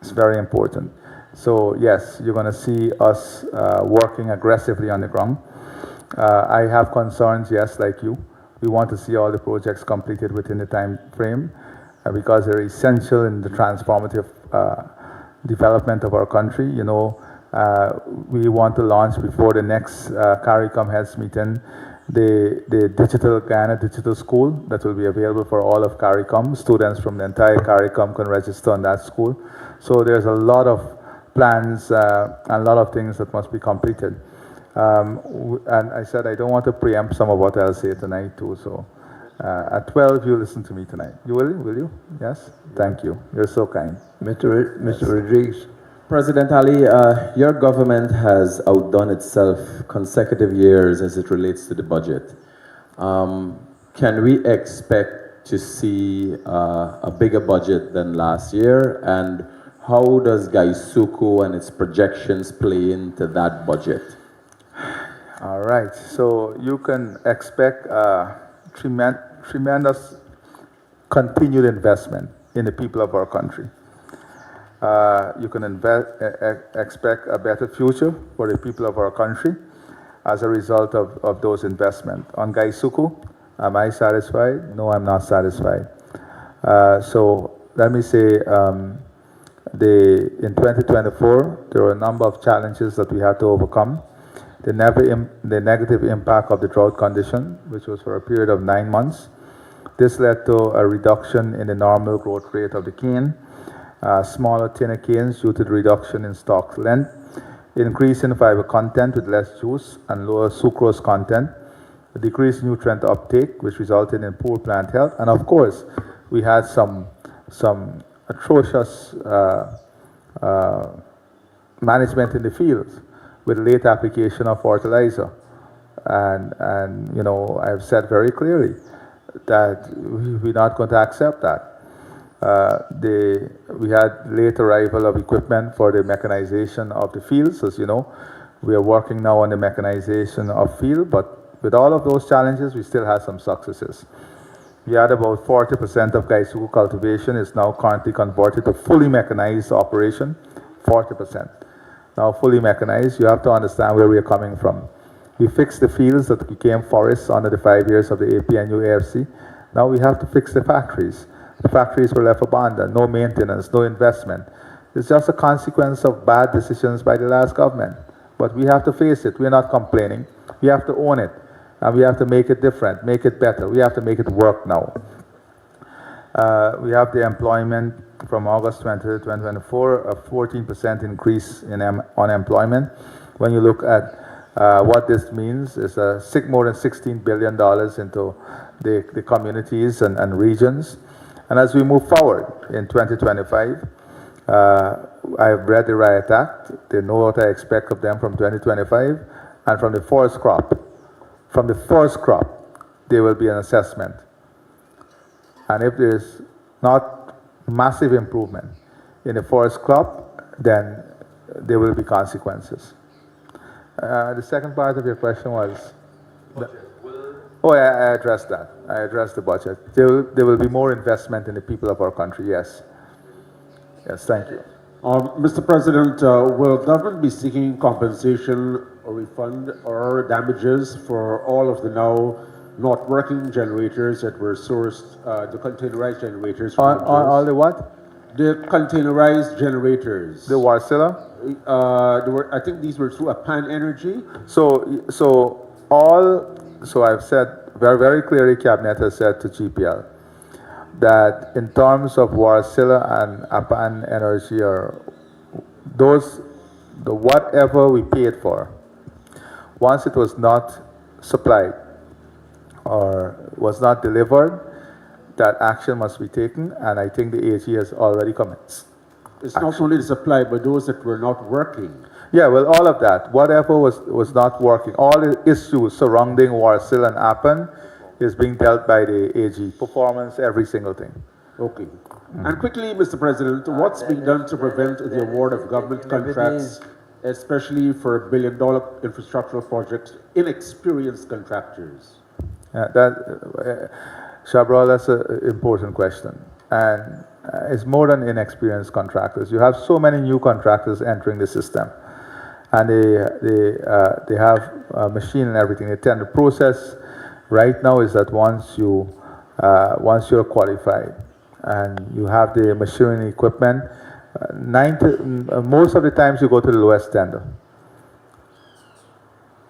It's very important. So yes, you're going to see us working aggressively on the ground. I have concerns, yes, like you. We want to see all the projects completed within the time frame because they're essential in the transformative development of our country. You know, we want to launch before the next CARICOM heads meeting the digital Guyana Digital School that will be available for all of CARICOM. Students from the entire CARICOM can register on that school. So there's a lot of plans and a lot of things that must be completed. And I said I don't want to preempt some of what I'll say tonight too. So at 12, you listen to me tonight. You will you? Yes? Thank you. You're so kind. Mr. Rodriguez. President Ali, your government has outdone itself consecutive years as it relates to the budget. Can we expect to see a bigger budget than last year? And how does Gaisuku and its projections play into that budget? All right. So you can expect tremendous continued investment in the people of our country. You can expect a better future for the people of our country as a result of those investments. On Gaisuku, am I satisfied? No, I'm not satisfied. So let me say, in 2024, there were a number of challenges that we had to overcome. The negative impact of the drought condition, which was for a period of 9 months. This led to a reduction in the normal growth rate of the cane, smaller, thinner canes due to the reduction in stalk length, increase in fiber content with less juice and lower sucrose content, a decreased nutrient uptake, which resulted in poor plant health, and of course, we had some atrocious management in the fields with late application of fertilizer. And you know, I've said very clearly that we're not going to accept that. We had late arrival of equipment for the mechanization of the fields. As you know, we are working now on the mechanization of field, but with all of those challenges, we still have some successes. We had about 40% of Gaisuku cultivation is now currently converted to fully mechanized operation, 40%. Now fully mechanized, you have to understand where we are coming from. We fixed the fields that became forests under the 5 years of the APNU AFC. Now we have to fix the factories. The factories were left abandoned, no maintenance, no investment. It's just a consequence of bad decisions by the last government. But we have to face it. We're not complaining. We have to own it. And we have to make it different, make it better. We have to make it work now. We have the employment from August 20, 2024, a 14% increase in unemployment. When you look at what this means, it's more than $16 billion into the communities and regions. And as we move forward in 2025, I've read the Riot Act. They know what I expect of them from 2025. And from the forest crop, there will be an assessment. And if there's not massive improvement in the forest crop, then there will be consequences. The second part of your question was? Oh, I addressed that. I addressed the budget. There will be more investment in the people of our country, yes. Yes, thank you. Mr. President, will government be seeking compensation or refund or damages for all of the now not working generators that were sourced, the containerized generators? All the what? The containerized generators. The Warsilla? I think these were through a Pan Energy. So I've said very, very clearly, Cabinet has said to GPL that in terms of Warsilla and Apan Energy, or whatever we paid for, once it was not supplied or was not delivered, that action must be taken, and I think the AG has already commenced. It's not only the supply, but those that were not working. Yeah, well, all of that, whatever was not working, all the issues surrounding Warsilla and Apan is being dealt by the AG. Performance, every single thing. Okay. And quickly, Mr. President, what's being done to prevent the award of government contracts, especially for billion-dollar infrastructural projects, inexperienced contractors? Shabral, that's an important question. And it's more than inexperienced contractors. You have so many new contractors entering the system. And they have a machine and everything. They tend to process right now is that once you're qualified and you have the machinery and equipment, most of the times you go to the lowest tender.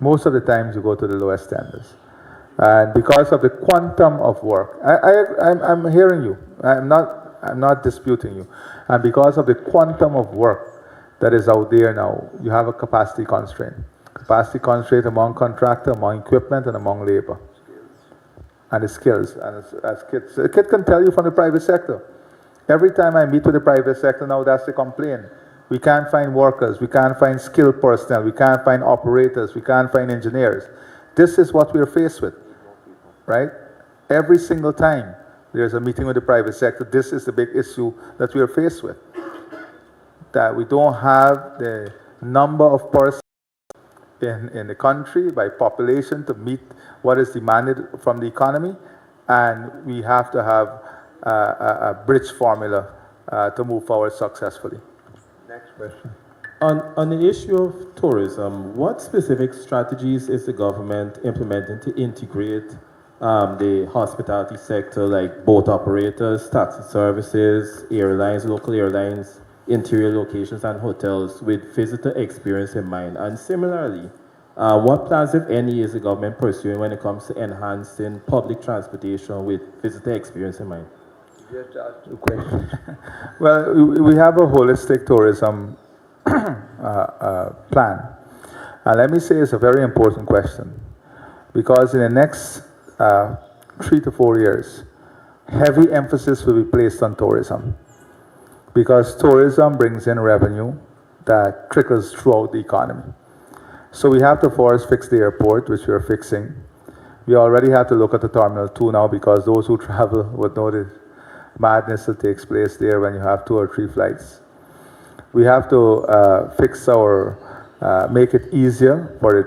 Most of the times you go to the lowest tenders. And because of the quantum of work, I'm hearing you. I'm not disputing you. And because of the quantum of work that is out there now, you have a capacity constraint. Capacity constraint among contractor, among equipment, and among labor. And the skills. And as Kit can tell you from the private sector. Every time I meet with the private sector now, that's the complaint. We can't find workers. We can't find skilled personnel. We can't find operators. We can't find engineers. This is what we're faced with, right? Every single time there's a meeting with the private sector, this is the big issue that we're faced with. That we don't have the number of persons in the country by population to meet what is demanded from the economy, and we have to have a bridge formula to move forward successfully. Next question. On the issue of tourism, what specific strategies is the government implementing to integrate the hospitality sector, like boat operators, taxi services, airlines, local airlines, interior locations and hotels with visitor experience in mind? And similarly, what plans, if any, is the government pursuing when it comes to enhancing public transportation with visitor experience in mind? Just ask two questions. Well, we have a holistic tourism plan. And let me say it's a very important question, because in the next 3 to 4 years, heavy emphasis will be placed on tourism, because tourism brings in revenue that trickles throughout the economy. So we have to first fix the airport, which we are fixing. We already have to look at the Terminal 2 now, because those who travel would know the madness that takes place there when you have 2 or 3 flights. We have to fix make it easier for the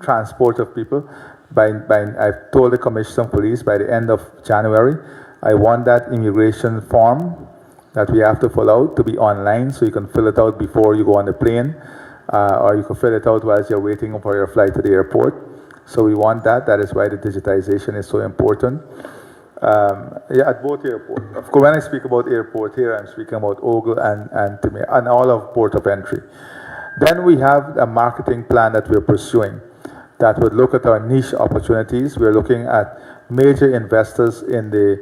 transport of people. I've told the Commissioner of Police by the end of January, I want that immigration form that we have to fill out to be online, so you can fill it out before you go on the plane, or you can fill it out while you're waiting for your flight to the airport. So we want that. That is why the digitization is so important. At both airports. Of course, when I speak about airport here, I'm speaking about Ogle and all of port of entry. Then we have a marketing plan that we're pursuing that would look at our niche opportunities. We're looking at major investors in the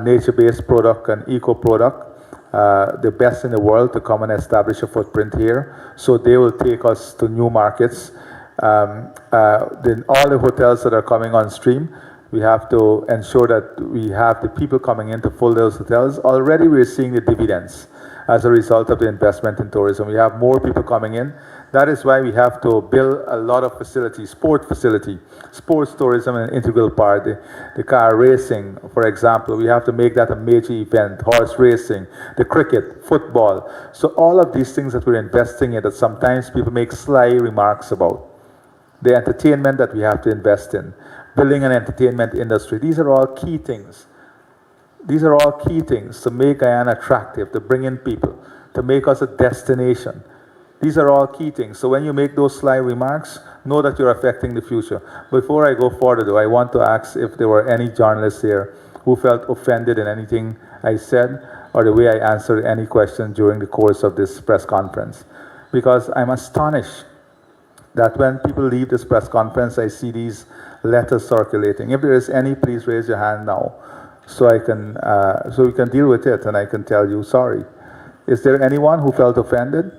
nature-based product and eco-product, the best in the world, to come and establish a footprint here. So they will take us to new markets. Then all the hotels that are coming on stream, we have to ensure that we have the people coming in to fill those hotels. Already we're seeing the dividends as a result of the investment in tourism. We have more people coming in. That is why we have to build a lot of facilities, sports tourism an integral part. The car racing, for example, we have to make that a major event, horse racing, the cricket, football. So all of these things that we're investing in that sometimes people make sly remarks about. The entertainment that we have to invest in, building an entertainment industry. These are all key things. These are all key things to make Guyana attractive, to bring in people, to make us a destination. These are all key things. So when you make those sly remarks, know that you're affecting the future. Before I go further though, I want to ask if there were any journalists here who felt offended in anything I said or the way I answered any question during the course of this press conference. Because I'm astonished that when people leave this press conference, I see these letters circulating. If there is any, please raise your hand now, so we can deal with it, and I can tell you sorry. Is there anyone who felt offended?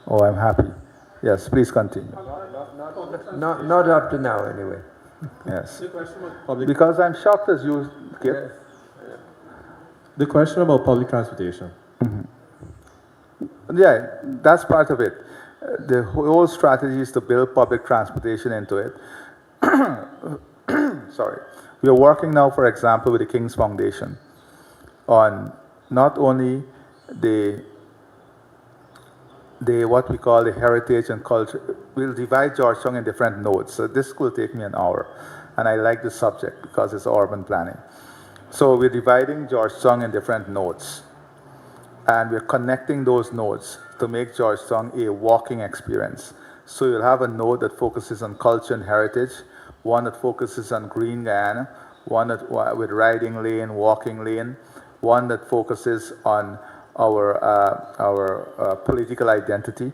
Oh, I'm happy. Yes, please continue. Not up to now, anyway. Yes. Because I'm shocked as you, Kip. Yes. The question about public transportation. Yeah, that's part of it. The whole strategy is to build public transportation into it. sorry. We are working now, for example, with the King's Foundation on not only the what we call the heritage and culture. We'll divide Georgetown in different nodes. So this will take me an hour. And I like the subject because it's urban planning. So we're dividing Georgetown in different nodes. And we're connecting those nodes to make Georgetown a walking experience. So you'll have a node that focuses on culture and heritage, one that focuses on green Guyana, one that, with riding lane, walking lane, one that focuses on our political identity,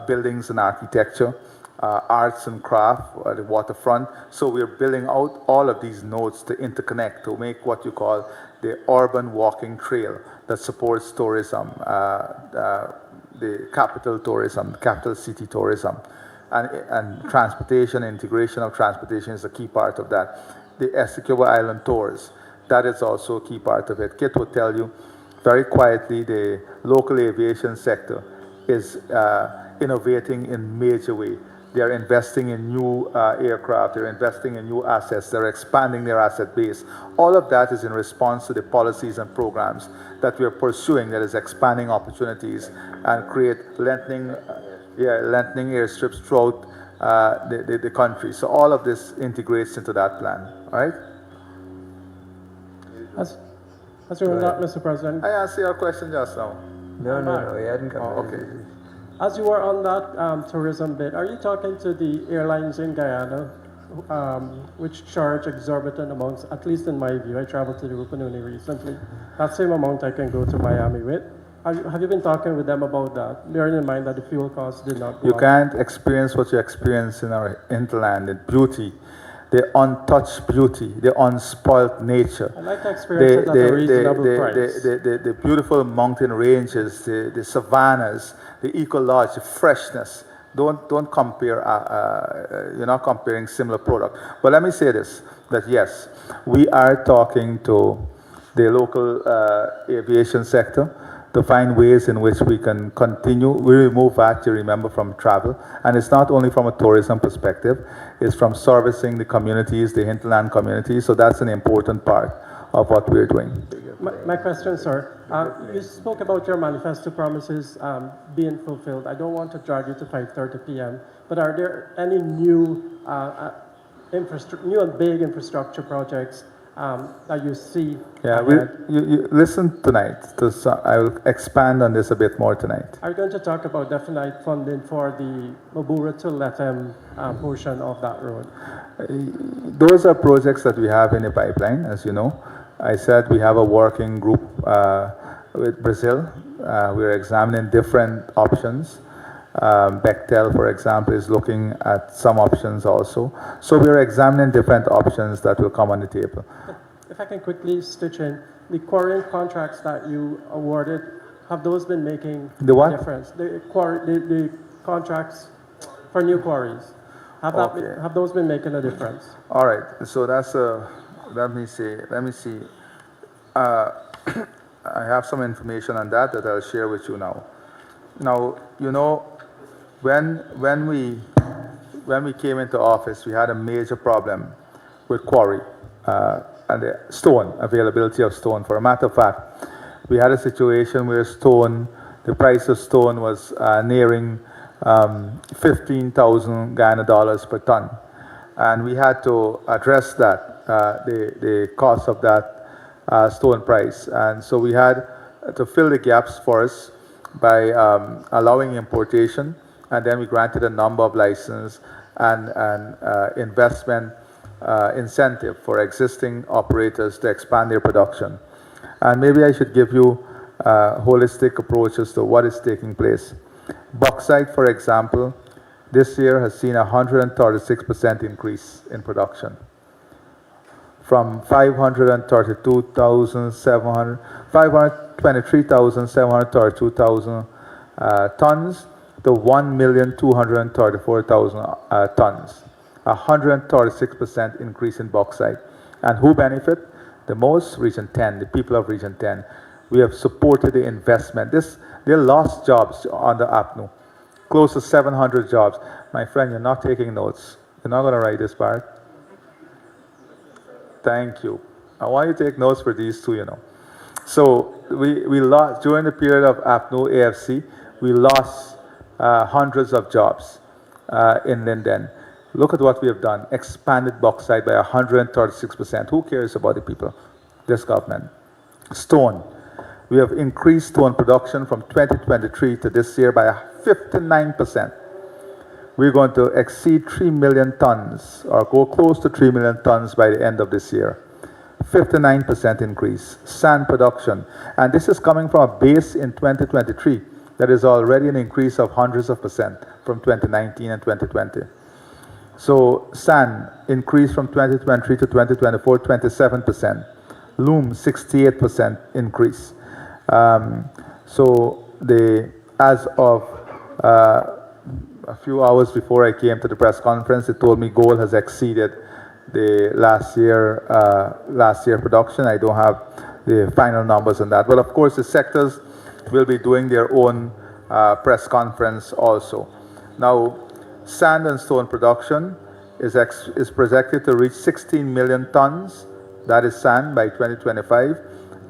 buildings and architecture, arts and craft, the waterfront. So we're building out all of these nodes to interconnect, to make what you call the urban walking trail that supports tourism, the capital tourism, capital city tourism. And transportation, integration of transportation is a key part of that. The Essequibo Island tours, that is also a key part of it. Kit will tell you very quietly, the local aviation sector is innovating in major way. They're investing in new aircraft, they're investing in new assets, they're expanding their asset base. All of that is in response to the policies and programs that we're pursuing that is expanding opportunities and create lengthening airstrips throughout the country. So all of this integrates into that plan, all right? As you're on that, Mr. President. I asked you a question just now. No, he hadn't come. Oh, okay. As you were on that tourism bit, are you talking to the airlines in Guyana, which charge exorbitant amounts, at least in my view? I traveled to the Rupununi recently. That same amount I can go to Miami with. Have you been talking with them about that, bearing in mind that the fuel costs did not go You up? can't experience what you experience in our hinterland, the beauty, the untouched beauty, the unspoiled nature. I'd like to experience it at a reasonable price. The beautiful mountain ranges, the savannas, the eco-lodge, the freshness. Don't compare, you're not comparing similar product. But let me say this, that yes, we are talking to the local aviation sector to find ways in which we can continue. We remove VAT, you remember, from travel. And it's not only from a tourism perspective, it's from servicing the communities, the hinterland communities. So that's an important part of what we're doing. My question, sir, you spoke about your manifesto promises being fulfilled. I don't want to drag you to 5:30 p.m., but are there any new and big infrastructure projects that you see? Yeah, you listen tonight. I will expand on this a bit more tonight. Are you going to talk about definite funding for the Mabura to Lethem portion of that road? Those are projects that we have in the pipeline, as you know. I said we have a working group with Brazil. We're examining different options. Bechtel, for example, is looking at some options also. So we're examining different options that will come on the table. If I can quickly stitch in, the quarrying contracts that you awarded, have those been making the what? A difference? The contracts for new quarries, have those been making a difference? All right, so that's let me see. I have some information on that I'll share with you now. Now, you know, when we came into office, we had a major problem with quarry and the stone, availability of stone. For a matter of fact, we had a situation where the price of stone was nearing 15,000 Guyana dollars per ton. And we had to address that, the cost of that stone price. And so we had to fill the gaps for us by allowing importation, and then we granted a number of licenses and investment incentive for existing operators to expand their production. And maybe I should give you holistic approaches to what is taking place. Bauxite, for example, this year has seen a 136% increase in production, from 523,732 tons to 1,234,000 tons. 136% increase in bauxite. And who benefit the most? Region 10, the people of Region 10. We have supported the investment. They lost jobs under APNU. Close to 700 jobs. My friend, you're not taking notes. You're not going to write this part. Thank you. I want you to take notes for these two, you know. So we lost, during the period of APNO AFC, we lost hundreds of jobs in Linden. Look at what we have done. Expanded bauxite by 136%. Who cares about the people? This government. Stone. We have increased stone production from 2023 to this year by 59%. We're going to exceed 3 million tons, or go close to 3 million tons by the end of this year. 59% increase. Sand production. And this is coming from a base in 2023 that is already an increase of hundreds of percent from 2019 and 2020. So sand increased from 2023 to 2024, 27%. Loom, 68% increase. So as of a few hours before I came to the press conference, they told me gold has exceeded the last year production. I don't have the final numbers on that, but of course the sectors will be doing their own press conference also. Now, sand and stone production is projected to reach 16 million tons. That is sand by 2025,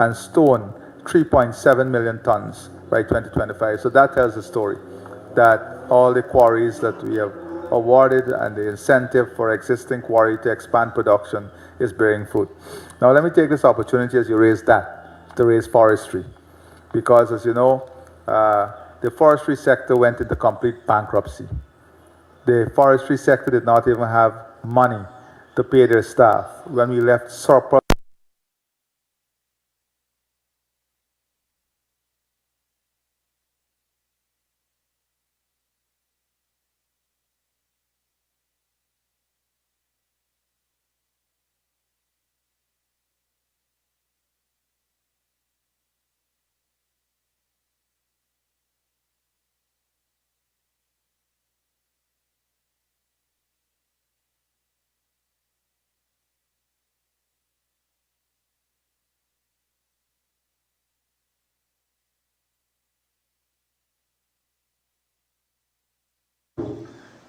and stone 3.7 million tons by 2025. So that tells the story that all the quarries that we have awarded and the incentive for existing quarry to expand production is bearing fruit. Now let me take this opportunity as you raise that, to raise forestry. Because as you know, the forestry sector went into complete bankruptcy. The forestry sector did not even have money to pay their staff. When we left surplus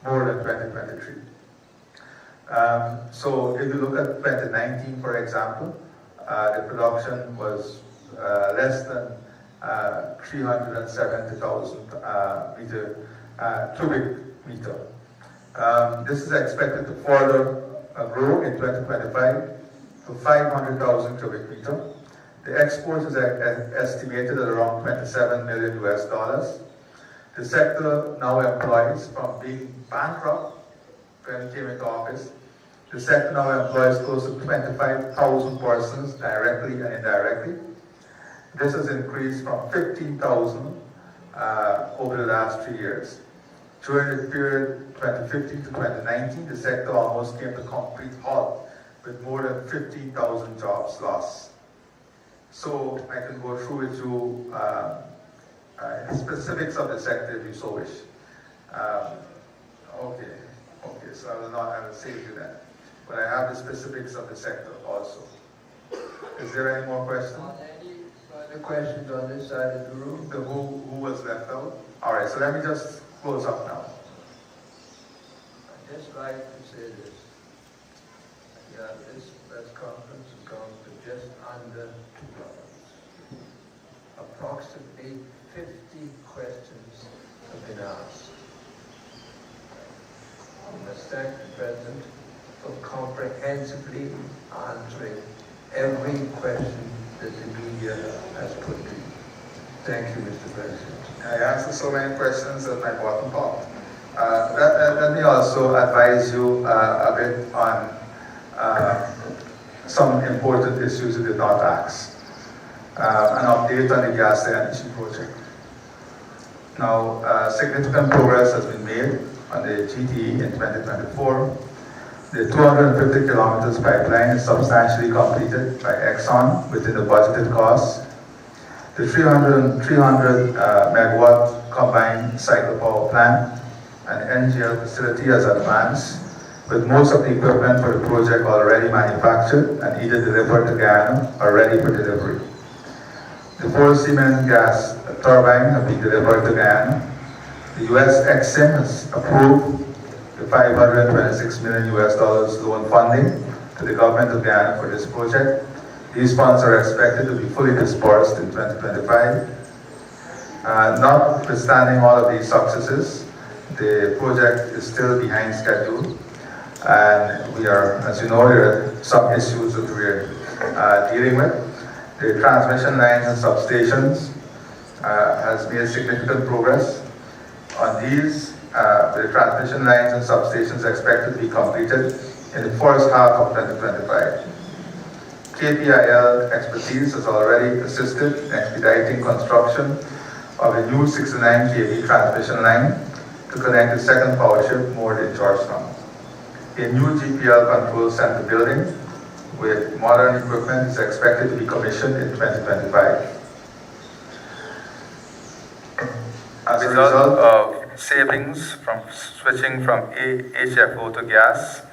more than 2023. So if you look at 2019, for example, the production was less than 370,000 cubic meter. This is expected to further grow in 2025 to 500,000 cubic meter. The export is estimated at around $27 million US. The sector now employs, from being bankrupt when he came into office, the sector now employs close to 25,000 persons directly and indirectly. This has increased from 15,000 over the last 3 years. During the period 2015 to 2019, the sector almost came to complete halt with more than 15,000 jobs lost. So I can go through with you the specifics of the sector if you so wish. Okay, so I will save you that. But I have the specifics of the sector also. Is there any more questions? Any further questions on this side of the room? Who was left out? All right, so let me just close up now. I'd just like to say this. Yeah, this press conference has gone to just under 2 hours. Approximately 50 questions have been asked. I must thank the President for comprehensively answering every question that the media has put to you. Thank you, Mr. President. I answered so many questions that my bottom popped. Let me also advise you a bit on some important issues you did not ask. An update on the gas to energy project. Now, significant progress has been made on the GTE in 2024. The 250 kilometers pipeline is substantially completed by Exxon within the budgeted costs. The 300 megawatt combined cycle power plant and NGL facility has advanced, with most of the equipment for the project already manufactured and either delivered to Guyana or ready for delivery. The 4 Siemens gas turbines have been delivered to Guyana. The US Exim has approved the $526 million loan funding to to the government of Guyana for this project. These funds are expected to be fully disbursed in 2025. Notwithstanding all of these successes, the project is still behind schedule, and we are, as you know, there are some issues that we're dealing with. The transmission lines and substations has made significant progress. On these, the transmission lines and substations are expected to be completed in the first half of 2025. KPIL expertise has already assisted in expediting construction of a new 69 kV transmission line to connect the second power ship moored in Georgetown. A new GPL control center building with modern equipment is expected to be commissioned in 2025. As a result of savings from switching from HFO to gas,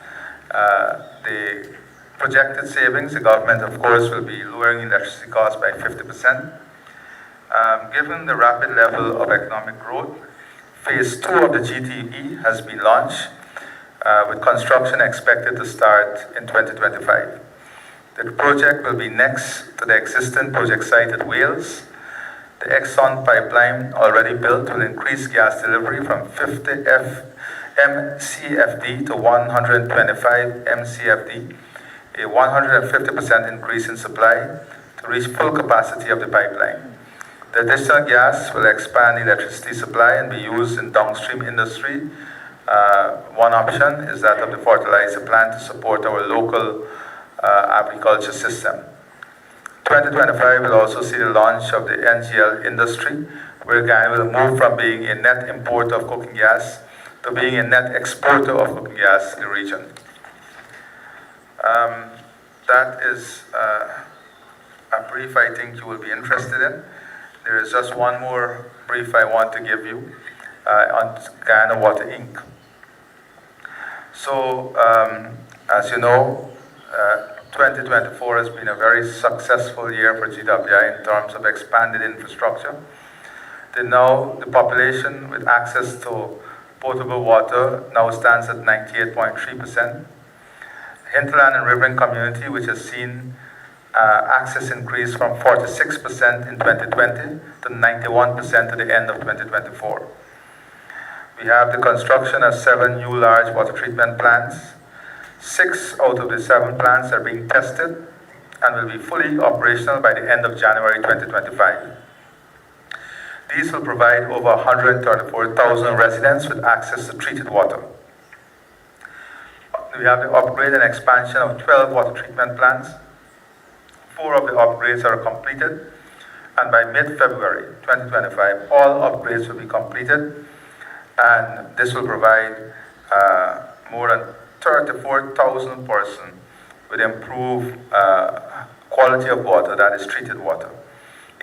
the projected savings, the government of course will be lowering electricity costs by 50%. Given the rapid level of economic growth, phase 2 of the GTE has been launched, with construction expected to start in 2025. The project will be next to the existing project site at Wales. The Exxon pipeline already built will increase gas delivery from 50 MCFD to 125 MCFD, a 150% increase in supply to reach full capacity of the pipeline. The additional gas will expand electricity supply and be used in downstream industry. One option is that of the fertilizer plant to support our local agriculture system. 2025 will also see the launch of the NGL industry, where Guyana will move from being a net importer of cooking gas to being a net exporter of cooking gas in the region. That is a brief I think you will be interested in. There is just one more brief I want to give you on Guyana Water Inc. So, as you know, 2024 has been a very successful year for GWI in terms of expanded infrastructure. The population with access to potable water now stands at 98.3%. Hinterland and Riverine community, which has seen access increase from 46% in 2020 to 91% at the end of 2024. We have the construction of 7 new large water treatment plants. 6 out of the 7 plants are being tested and will be fully operational by the end of January 2025. These will provide over 134,000 residents with access to treated water. We have the upgrade and expansion of 12 water treatment plants. 4 of the upgrades are completed, and by mid-February 2025, all upgrades will be completed, and this will provide more than 34,000 persons with improved quality of water, that is treated water.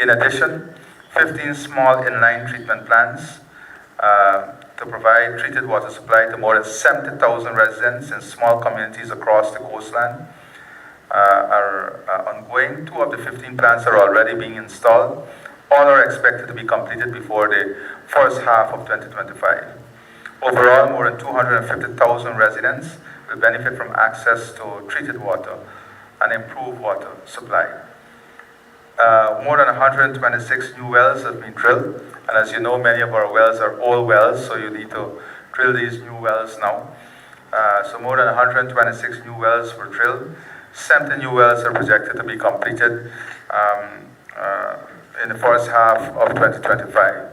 In addition, 15 small inline treatment plants to provide treated water supply to more than 70,000 residents in small communities across the coastline are ongoing. 2 of the 15 plants are already being installed. All are expected to be completed before the first half of 2025. Overall, more than 250,000 residents will benefit from access to treated water and improved water supply. More than 126 new wells have been drilled, and as you know, many of our wells are old wells, so you need to drill these new wells now. So more than 126 new wells were drilled. 70 new wells are projected to be completed in the first half of 2025.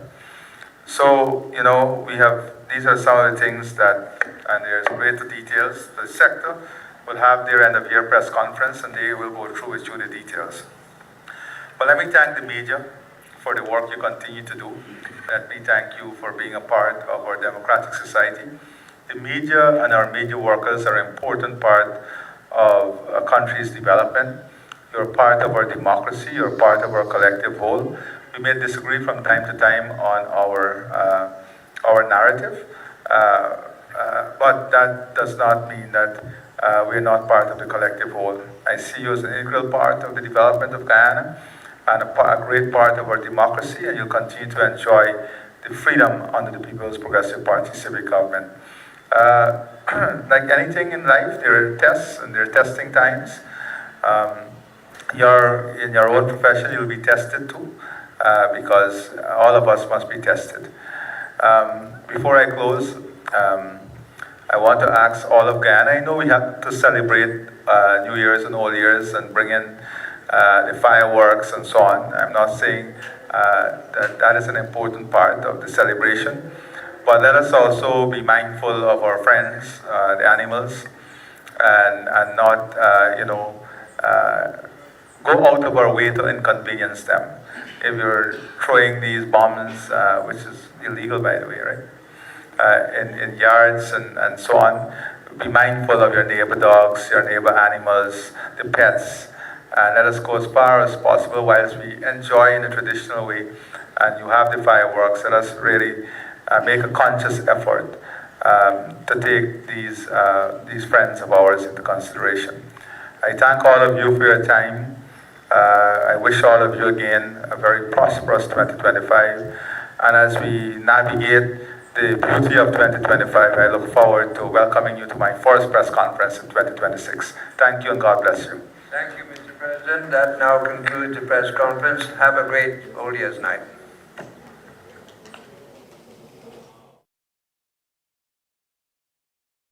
So, you know, these are some of the things that, and there's greater details. The sector will have their end of year press conference and they will go through with you the details. But let me thank the media for the work you continue to do. Let me thank you for being a part of our democratic society. The media and our media workers are an important part of a country's development. You're part of our democracy, you're part of our collective whole. We may disagree from time to time on our narrative, but that does not mean that we're not part of the collective whole. I see you as an integral part of the development of Guyana and a great part of our democracy, and you'll continue to enjoy the freedom under the People's Progressive Party civic government. like anything in life, there are tests and there are testing times. In your own profession, you'll be tested too, because all of us must be tested. Before I close, I want to ask all of Guyana. I know we have to celebrate New Year's and Old Year's and bring in the fireworks and so on. I'm not saying that is an important part of the celebration, but let us also be mindful of our friends, the animals, and not, go out of our way to inconvenience them. If you're throwing these bombs, which is illegal by the way, right, in yards and so on, be mindful of your neighbor dogs, your neighbor animals, the pets, and let us go as far as possible whilst we enjoy in a traditional way. And you have the fireworks, let us really make a conscious effort to take these friends of ours into consideration. I thank all of you for your time. I wish all of you again a very prosperous 2025. And as we navigate the beauty of 2025, I look forward to welcoming you to my first press conference in 2026. Thank you and God bless you. Thank you, Mr. President. That now concludes the press conference. Have a great Old Year's night.